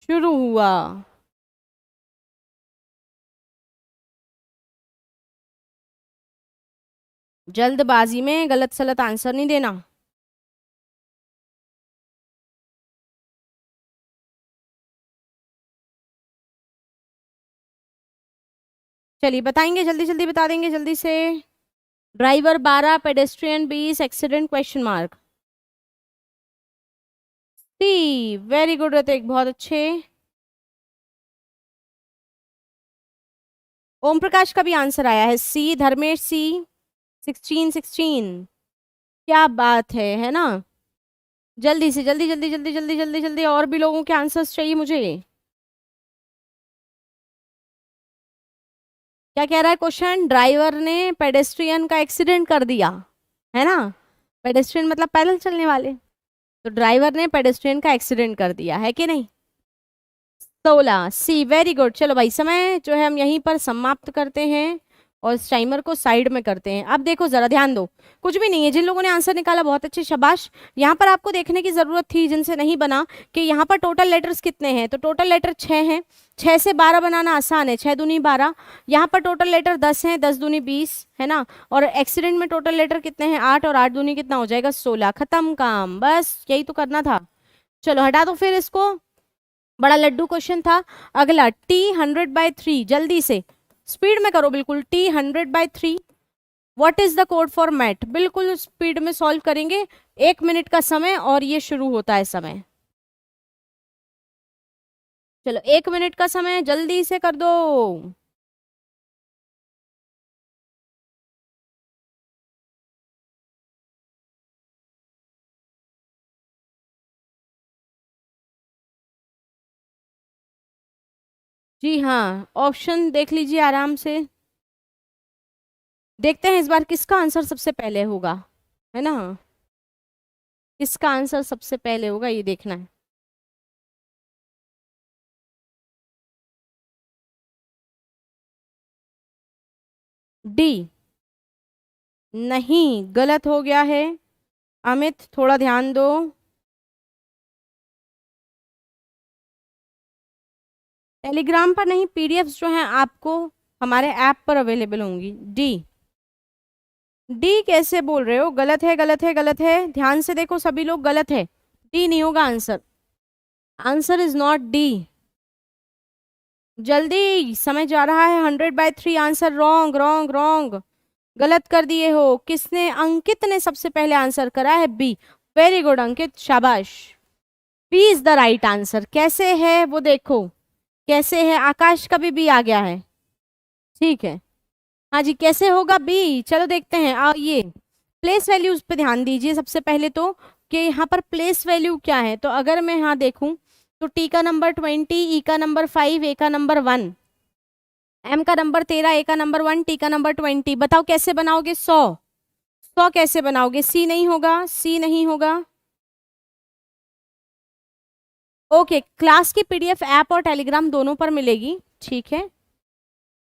शुरू हुआ। जल्दबाजी में गलत सलत आंसर नहीं देना। चलिए बताएंगे, जल्दी जल्दी बता देंगे, जल्दी से। Driver 12, pedestrian 20, accident question mark, C, very good Hrithik, बहुत अच्छे। ओम प्रकाश का भी आंसर आया है, सी, धर्मेश सी, 16 16, क्या बात है ना। जल्दी से, जल्दी जल्दी जल्दी जल्दी जल्दी जल्दी, और भी लोगों के आंसर्स चाहिए मुझे। क्या कह रहा है क्वेश्चन? ड्राइवर ने पेडेस्ट्रियन का एक्सीडेंट कर दिया, है ना? पेडेस्ट्रियन मतलब पैदल चलने वाले। तो ड्राइवर ने पेडेस्ट्रियन का एक्सीडेंट कर दिया है कि नहीं? 16 सी, वेरी गुड। चलो भाई, समय जो है हम यहीं पर समाप्त करते हैं और इस टाइमर को साइड में करते हैं। अब देखो जरा ध्यान दो, कुछ भी नहीं है। जिन लोगों ने आंसर निकाला बहुत अच्छे, शाबाश। यहाँ पर आपको देखने की जरूरत थी, जिनसे नहीं बना, कि यहाँ पर टोटल लेटर्स कितने हैं। तो टोटल लेटर 6 हैं। 6 से 12 बनाना आसान है, 6 दूनी 12। यहाँ पर टोटल लेटर 10 हैं, 10 दूनी 20, है ना? और एक्सीडेंट में टोटल लेटर कितने हैं? 8, और 8 दूनी कितना हो जाएगा? 16। खत्म काम, बस यही तो करना था। चलो हटा दो फिर इसको, बड़ा लड्डू क्वेश्चन था। अगला, T100/3, जल्दी से स्पीड में करो, बिल्कुल। T100/3, what is the code for mat? बिल्कुल स्पीड में सॉल्व करेंगे। 1 मिनट का समय, और ये शुरू होता है समय। चलो 1 मिनट का समय, जल्दी से कर दो। जी हाँ, ऑप्शन देख लीजिए आराम से। देखते हैं इस बार किसका आंसर सबसे पहले होगा, है ना? किसका आंसर सबसे पहले होगा, ये देखना है। डी। नहीं, गलत हो गया है। अमित थोड़ा ध्यान दो। टेलीग्राम पर नहीं, पीडीएफ्स जो हैं आपको हमारे ऐप पर अवेलेबल होंगी। डी। डी कैसे बोल रहे हो? गलत है, गलत है, गलत है। ध्यान से देखो सभी लोग, गलत है। डी नहीं होगा answer. Answer is not D. जल्दी, समय जा रहा है। 100/3 आंसर रॉन्ग, रॉन्ग, रॉन्ग। गलत कर दिए हो। किसने? अंकित ने सबसे पहले आंसर करा है बी। वेरी गुड अंकित, शाबाश। B is the right answer. कैसे है वो देखो, कैसे है। आकाश का भी बी आ गया है, ठीक है। हाँ जी, कैसे होगा बी? चलो देखते हैं। ये प्लेस वैल्यूज पे ध्यान दीजिए सबसे पहले तो, कि यहाँ पर प्लेस वैल्यू क्या है। तो अगर मैं यहाँ देखूं, तो टी का नंबर 20, ई का नंबर 5, ए का नंबर 1, एम का नंबर 13, ए का नंबर 1, टी का नंबर 20। बताओ कैसे बनाओगे? 100 कैसे बनाओगे? सी नहीं होगा, सी नहीं होगा। ओके, क्लास की पीडीएफ ऐप और टेलीग्राम दोनों पर मिलेगी, ठीक है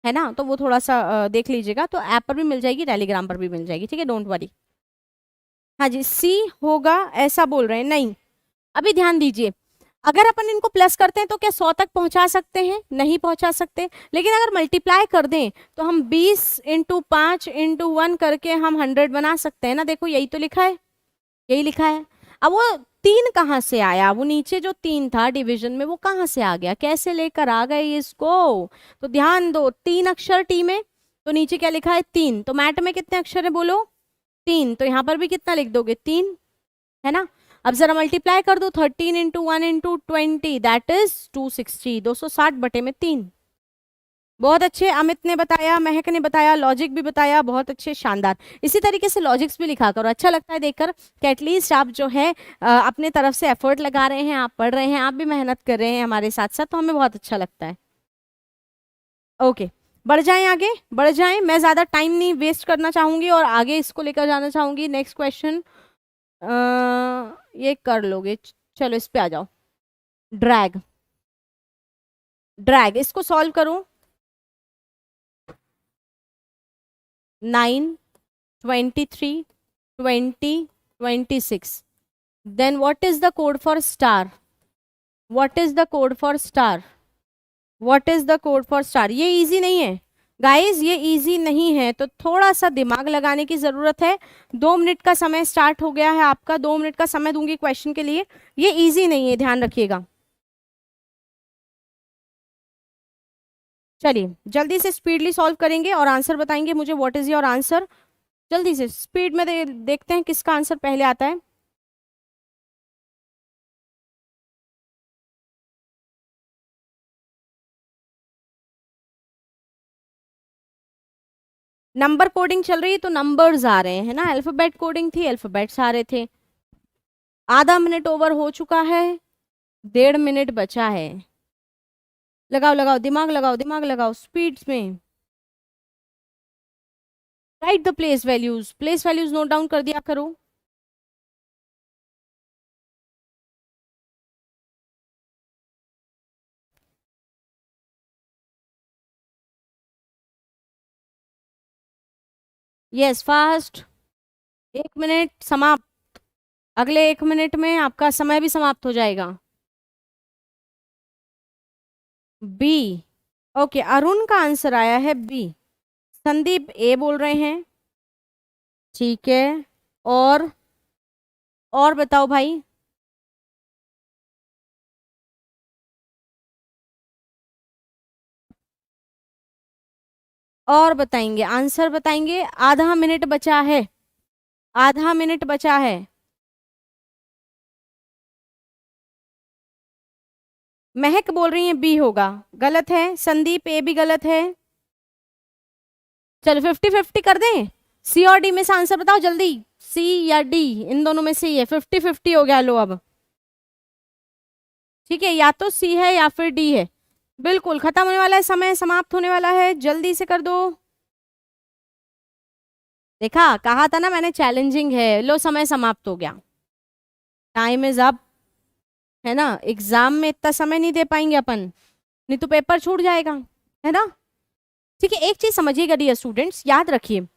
ना? तो वो थोड़ा सा देख लीजिएगा। तो ऐप पर भी मिल जाएगी, टेलीग्राम पर भी मिल जाएगी, ठीक है, डोंट वरी। हाँ जी, सी होगा ऐसा बोल रहे हैं। नहीं, अभी ध्यान दीजिए। अगर अपन इनको प्लस करते हैं तो क्या 100 तक पहुंचा सकते हैं? नहीं पहुंचा सकते। लेकिन अगर मल्टीप्लाई कर दें तो हम 20 × 5 × 1 करके हम 100 बना सकते हैं ना। देखो यही तो लिखा है, यही लिखा है। अब वो 3 कहाँ से आया? वो नीचे जो 3 था डिवीजन में, वो कहाँ से आ गया? कैसे लेकर आ गए इसको? तो ध्यान दो, 3 अक्षर टी में, तो नीचे क्या लिखा है? 3। तो मैट में कितने अक्षर है बोलो? 3। तो यहाँ पर भी कितना लिख दोगे? 3, है ना? अब जरा मल्टीप्लाई कर दो, 13 × 1 × 20, दैट इज 260, 260/3। बहुत अच्छे, अमित ने बताया, महक ने बताया, लॉजिक भी बताया, बहुत अच्छे, शानदार। इसी तरीके से लॉजिक्स भी लिखा करो, अच्छा लगता है देखकर कि एटलीस्ट आप जो है अपने तरफ से एफर्ट लगा रहे हैं, आप पढ़ रहे हैं, आप भी मेहनत कर रहे हैं हमारे साथ साथ, तो हमें बहुत अच्छा लगता है। ओके, बढ़ जाएं आगे, बढ़ जाएं। मैं ज्यादा टाइम नहीं वेस्ट करना चाहूंगी और आगे इसको लेकर जाना चाहूंगी। नेक्स्ट क्वेश्चन ये कर लोगे? चलो इस पे आ जाओ। ड्रैग, ड्रैग इसको सॉल्व करो। 9, 23, 20, 26। Then what is the code for star? What is the code for star? What is the code for star? ये इजी नहीं है गाइस, ये इजी नहीं है, तो थोड़ा सा दिमाग लगाने की जरूरत है। 2 मिनट का समय स्टार्ट हो गया है आपका, 2 मिनट का समय दूंगी क्वेश्चन के लिए। ये इजी नहीं है, ध्यान रखिएगा। चलिए जल्दी से स्पीडली सॉल्व करेंगे और आंसर बताएंगे मुझे। What is your answer? जल्दी से स्पीड में देखते हैं किसका आंसर पहले आता है। नंबर कोडिंग चल रही है तो नंबर्स आ रहे हैं, है ना? अल्फाबेट कोडिंग थी, अल्फाबेट्स आ रहे थे। आधा मिनट ओवर हो चुका है, 1.5 मिनट बचा है। लगाओ लगाओ दिमाग लगाओ, दिमाग लगाओ स्पीड्स में। Right the place values note down कर दिया करो। Yes fast. 1 मिनट समाप्त। अगले 1 मिनट में आपका समय भी समाप्त हो जाएगा। बी। ओके, अरुण का आंसर आया है बी। संदीप ए बोल रहे हैं। ठीक है। और और बताओ भाई। और बताएंगे, आंसर बताएंगे। आधा मिनट बचा है, आधा मिनट बचा है। महक बोल रही है बी होगा, गलत है। संदीप ए भी गलत है। चलो 50-50 कर दें। सी और डी में से आंसर बताओ जल्दी। सी या डी, इन दोनों में से ही है। 50-50 हो गया, लो अब। ठीक है, या तो सी है या फिर डी है। बिल्कुल खत्म होने वाला है, समय समाप्त होने वाला है, जल्दी से कर दो। देखा, कहा था ना मैंने चैलेंजिंग है। लो समय समाप्त हो गया। Time is up. है ना, एग्जाम में इतना समय नहीं दे पाएंगे अपन, नहीं तो पेपर छूट जाएगा। है ना। ठीक है, एक चीज समझिएगा डियर स्टूडेंट्स, याद रखिए,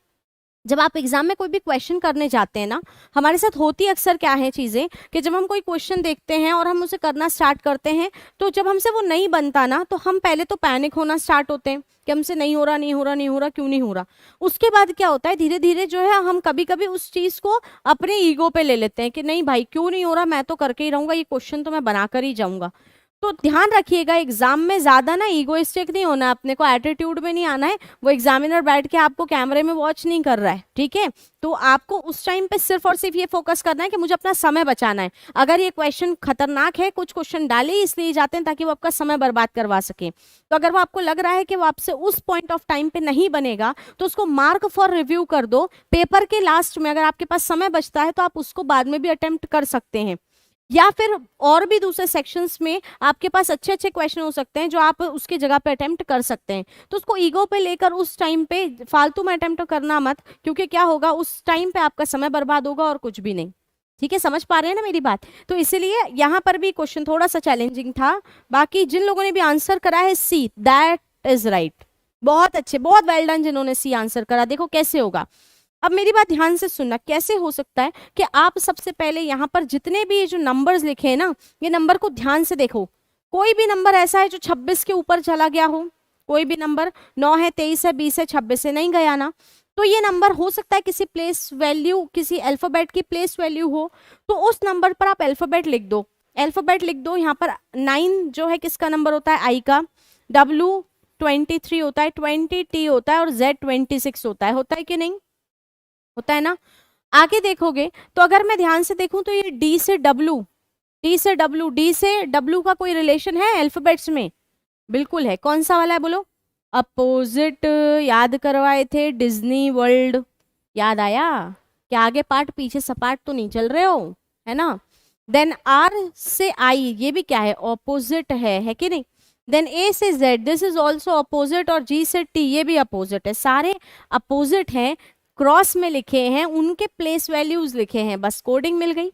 जब आप एग्जाम में कोई भी क्वेश्चन करने जाते हैं ना, हमारे साथ होती अक्सर क्या है चीजें, कि जब हम कोई क्वेश्चन देखते हैं और हम उसे करना स्टार्ट करते हैं, तो जब हमसे वो नहीं बनता ना, तो हम पहले तो पैनिक होना स्टार्ट होते हैं कि हमसे नहीं हो रहा, नहीं हो रहा, नहीं हो रहा, क्यों नहीं हो रहा। उसके बाद क्या होता है, धीरे धीरे जो है हम कभी कभी उस चीज को अपने ईगो पे ले लेते हैं कि नहीं भाई क्यों नहीं हो रहा, मैं तो करके ही रहूंगा, ये क्वेश्चन तो मैं बनाकर ही जाऊंगा। तो ध्यान रखिएगा, एग्जाम में ज्यादा ना ईगोइस्टिक नहीं होना है, अपने को एटीट्यूड में नहीं आना है। वो एग्जामिनर बैठ के आपको कैमरे में वॉच नहीं कर रहा है, ठीक है। तो आपको उस टाइम पे सिर्फ और सिर्फ ये फोकस करना है कि मुझे अपना समय बचाना है। अगर ये क्वेश्चन खतरनाक है, कुछ क्वेश्चन डाले ही इसलिए जाते हैं ताकि वो आपका समय बर्बाद करवा सके। तो अगर वो आपको लग रहा है कि वो आपसे उस पॉइंट ऑफ टाइम पे नहीं बनेगा, तो उसको मार्क फॉर रिव्यू कर दो। पेपर के लास्ट में अगर आपके पास समय बचता है तो आप उसको बाद में भी अटेम्प्ट कर सकते हैं, या फिर और भी दूसरे सेक्शंस में आपके पास अच्छे अच्छे क्वेश्चन हो सकते हैं जो आप उसकी जगह पे अटेम्प्ट कर सकते हैं। तो उसको ईगो पे लेकर उस टाइम पे फालतू में अटेम्प्ट करना मत, क्योंकि क्या होगा, उस टाइम पे आपका समय बर्बाद होगा और कुछ भी नहीं। ठीक है, समझ पा रहे हैं ना मेरी बात। तो इसीलिए यहाँ पर भी क्वेश्चन थोड़ा सा चैलेंजिंग था। बाकी जिन लोगों ने भी आंसर करा है सी, दैट इज राइट। बहुत अच्छे, बहुत वेल डन जिन्होंने सी आंसर करा। देखो कैसे होगा। अब मेरी बात ध्यान से सुनना, कैसे हो सकता है कि आप सबसे पहले यहाँ पर जितने भी ये जो नंबर्स लिखे हैं ना, ये नंबर को ध्यान से देखो। कोई भी नंबर ऐसा है जो 26 के ऊपर चला गया हो? कोई भी नंबर, 9 है, 23 है, 20 है, 26 से नहीं गया ना। तो ये नंबर हो सकता है किसी प्लेस वैल्यू, किसी अल्फाबेट की प्लेस वैल्यू हो, तो उस नंबर पर आप अल्फाबेट लिख दो। अल्फाबेट लिख दो। यहाँ पर 9 जो है किसका नंबर होता है? आई का। W 23 होता है, 20T होता है, और Z 26 होता है कि नहीं? होता है ना। आगे देखोगे तो अगर मैं ध्यान से देखूं तो ये डी से डब्लू, डी से डब्लू का कोई रिलेशन है अल्फाबेट्स में? बिल्कुल है। कौन सा वाला है बोलो? अपोजिट। याद करवाए थे डिज्नी वर्ल्ड, याद आया? क्या आगे पार्ट पीछे सपाट तो नहीं चल रहे हो? है ना। देन आर से आई, ये भी क्या है? ऑपोजिट है कि नहीं? देन ए से Z, this is also opposite, और जी से टी, ये भी अपोजिट है। सारे अपोजिट हैं, क्रॉस में लिखे हैं, उनके प्लेस वैल्यूज लिखे हैं, बस कोडिंग मिल गई।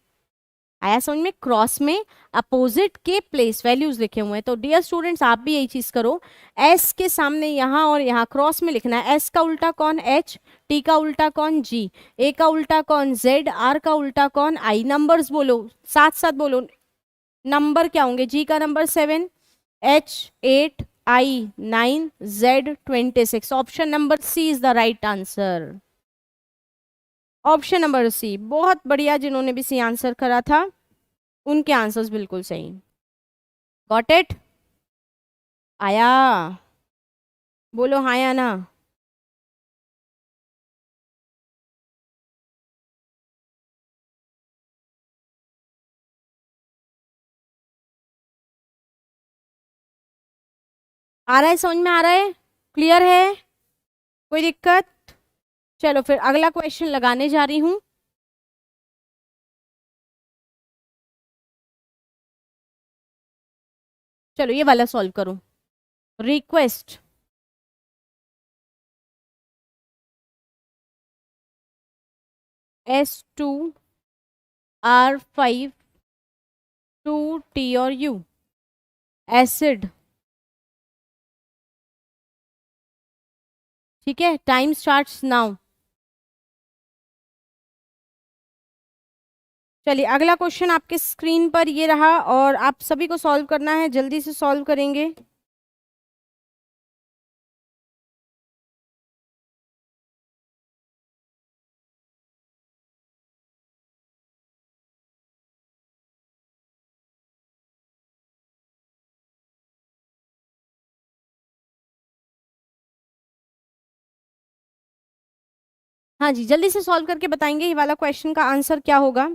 आया समझ में? क्रॉस में अपोजिट के प्लेस वैल्यूज लिखे हुए हैं। तो डियर स्टूडेंट्स, आप भी यही चीज करो। एस के सामने यहाँ और यहाँ क्रॉस में लिखना है। एस का उल्टा कौन? एच। टी का उल्टा कौन? जी। ए का उल्टा कौन? जेड। आर का उल्टा कौन? आई। नंबर्स बोलो, साथ साथ बोलो। नंबर क्या होंगे? जी का number 7, H 8, I 9, Z 26। Option number C is the right answer. Option number C, बहुत बढ़िया। जिन्होंने भी सी आंसर करा था उनके आंसर्स बिल्कुल सही। Got it? आया? बोलो हाँ या ना। आ रहा है, समझ में आ रहा है? क्लियर है? कोई दिक्कत? चलो फिर अगला क्वेश्चन लगाने जा रही हूं। चलो ये वाला सॉल्व करो। रिक्वेस्ट S2R5 टू T और U। एसिड, ठीक है, टाइम स्टार्ट्स नाउ। चलिए अगला क्वेश्चन आपके स्क्रीन पर ये रहा और आप सभी को सॉल्व करना है, जल्दी से सॉल्व करेंगे। हाँ जी, जल्दी से सॉल्व करके बताएंगे ये वाला क्वेश्चन का आंसर क्या होगा।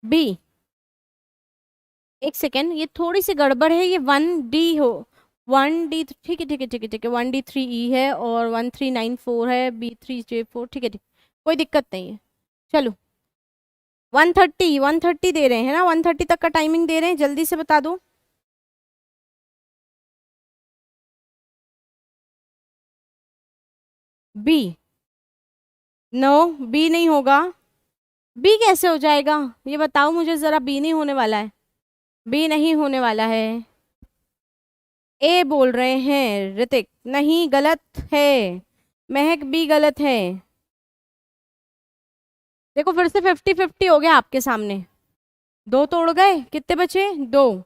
बी। एक सेकेंड, ये थोड़ी सी गड़बड़ है, ये 1D हो, 1D, ठीक है ठीक है ठीक है ठीक है, 1D3E है और 1394 है, B3J4, ठीक है ठीक, कोई दिक्कत नहीं है। चलो 130 दे रहे हैं ना, 130 तक का टाइमिंग दे रहे हैं, जल्दी से बता दो। बी। नो, बी नहीं होगा। बी कैसे हो जाएगा, ये बताओ मुझे जरा, बी नहीं होने वाला है, बी नहीं होने वाला है। ए बोल रहे हैं ऋतिक, नहीं गलत है। महक, बी गलत है। देखो फिर से 50-50 हो गया आपके सामने, दो तोड़ गए, कितने बचे, दो।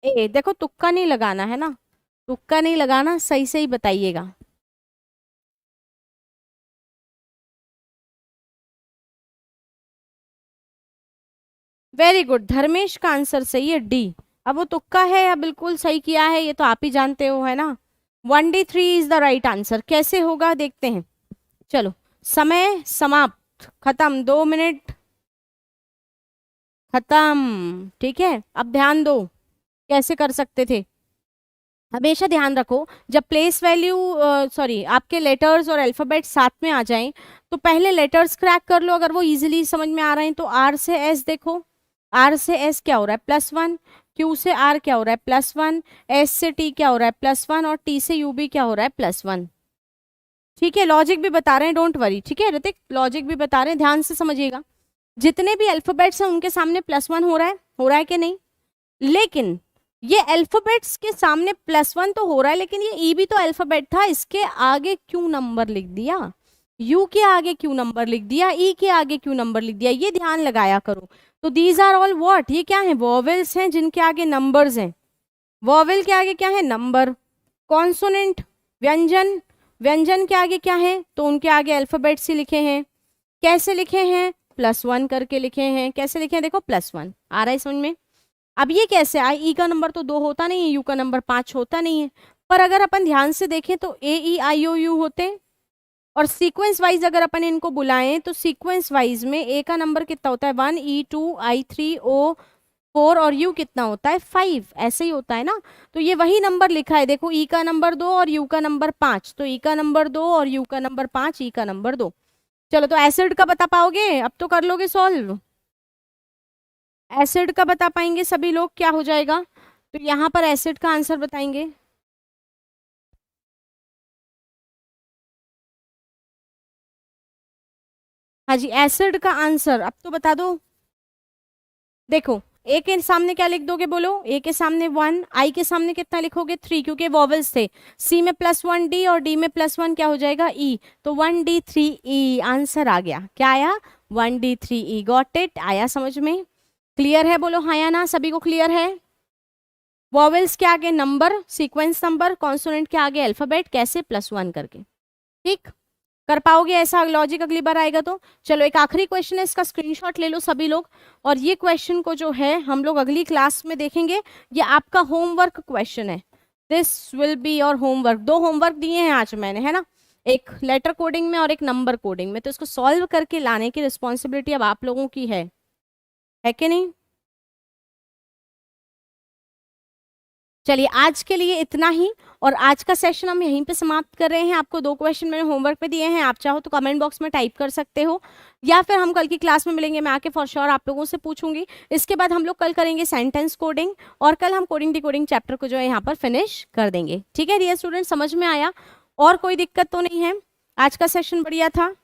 ए देखो, तुक्का नहीं लगाना है ना, तुक्का नहीं लगाना, सही सही बताइएगा। वेरी गुड, धर्मेश का आंसर सही है, डी। अब वो तुक्का है या बिल्कुल सही किया है ये तो आप ही जानते हो, है ना। 1D3 is the right answer, कैसे होगा देखते हैं। चलो समय समाप्त, खत्म, 2 मिनट खत्म, ठीक है। अब ध्यान दो कैसे कर सकते थे। हमेशा ध्यान रखो, जब प्लेस वैल्यू, सॉरी, आपके लेटर्स और अल्फाबेट साथ में आ जाएं तो पहले लेटर्स क्रैक कर लो, अगर वो इजीली समझ में आ रहे हैं तो। आर से एस देखो, आर से एस क्या हो रहा है, +1। क्यू से आर क्या हो रहा है, +1। एस से टी क्या हो रहा है, +1। और टी से यू भी क्या हो रहा है, +1। ठीक है, लॉजिक भी बता रहे हैं, डोंट वरी, ठीक है ऋतिक, लॉजिक भी बता रहे हैं, ध्यान से समझिएगा। जितने भी अल्फाबेट्स हैं उनके सामने +1 हो रहा है कि नहीं। लेकिन ये अल्फाबेट्स के सामने +1 तो हो रहा है, लेकिन ये ई भी तो अल्फाबेट था, इसके आगे क्यों नंबर लिख दिया, यू के आगे क्यों नंबर लिख दिया, ई के आगे क्यों नंबर लिख दिया, ये ध्यान लगाया करो। तो दीज आर ऑल व्हाट, ये क्या है, वॉवेल्स हैं जिनके आगे नंबर्स हैं। वॉवेल के आगे क्या है, नंबर। कॉन्सोनेंट, व्यंजन, व्यंजन के आगे क्या है, तो उनके आगे अल्फाबेट्स ही लिखे हैं। कैसे लिखे हैं, +1 करके लिखे हैं। कैसे लिखे हैं, देखो +1 आ रहा है समझ में। अब ये कैसे आए, ई का नंबर तो 2 होता नहीं है, यू का नंबर 5 होता नहीं है, पर अगर अपन ध्यान से देखें तो AEIOU होते हैं। और सीक्वेंस वाइज अगर अपन इनको बुलाएं तो सीक्वेंस वाइज में ए का नंबर कितना होता है, 1, E2, I3, O4, और यू कितना होता है, 5, ऐसे ही होता है ना। तो ये वही नंबर लिखा है, देखो ई का नंबर 2 और यू का नंबर 5, तो ई का नंबर 2 और यू का नंबर 5, ई का नंबर 2। चलो तो एसिड का बता पाओगे, अब तो कर लोगे सॉल्व। एसिड का बता पाएंगे सभी लोग, क्या हो जाएगा, तो यहाँ पर एसिड का आंसर बताएंगे। हाँ जी, एसिड का आंसर अब तो बता दो। देखो ए के सामने क्या लिख दोगे, बोलो, ए के सामने 1, आई के सामने कितना लिखोगे, 3, क्योंकि वॉवल्स थे। सी में +1D और डी में +1 क्या हो जाएगा, ई, तो 1D3E आंसर आ गया, क्या आया, 1D3E, गॉट इट, आया समझ में, क्लियर है, बोलो हाँ या ना, सभी को क्लियर है। वॉवेल्स के आगे नंबर, सीक्वेंस नंबर, कॉन्सोनेंट के आगे अल्फाबेट, कैसे, +1 करके, ठीक। कर पाओगे ऐसा लॉजिक अगली बार आएगा तो। चलो एक आखिरी क्वेश्चन है, इसका स्क्रीनशॉट ले लो सभी लोग, और ये क्वेश्चन को जो है हम लोग अगली क्लास में देखेंगे। ये आपका होमवर्क क्वेश्चन है, this will be your homework. 2 homework दिए हैं आज मैंने, है ना, एक लेटर कोडिंग में और एक नंबर कोडिंग में, तो इसको सॉल्व करके लाने की रिस्पॉन्सिबिलिटी अब आप लोगों की है कि नहीं। चलिए आज के लिए इतना ही, और आज का सेशन हम यहीं पे समाप्त कर रहे हैं। आपको 2 क्वेश्चन मैंने होमवर्क पे दिए हैं, आप चाहो तो कमेंट बॉक्स में टाइप कर सकते हो, या फिर हम कल की क्लास में मिलेंगे, मैं आके फॉर श्योर आप लोगों से पूछूंगी। इसके बाद हम लोग कल करेंगे सेंटेंस कोडिंग, और कल हम कोडिंग डिकोडिंग चैप्टर को जो है यहाँ पर फिनिश कर देंगे। ठीक है डियर स्टूडेंट, समझ में आया? और कोई दिक्कत तो नहीं है? आज का सेशन बढ़िया था।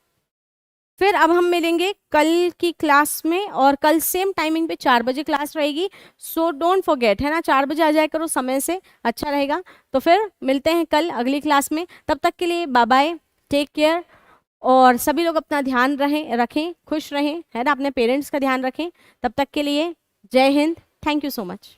फिर अब हम मिलेंगे कल की क्लास में, और कल सेम टाइमिंग पे 4 बजे क्लास रहेगी। सो डोंट फॉरगेट, है ना, 4 बजे आ जाया करो समय से, अच्छा रहेगा। तो फिर मिलते हैं कल अगली क्लास में, तब तक के लिए बाय बाय, टेक केयर। और सभी लोग अपना ध्यान रखें, खुश रहें, है ना, अपने पेरेंट्स का ध्यान रखें। तब तक के लिए जय Hind, thank you so much.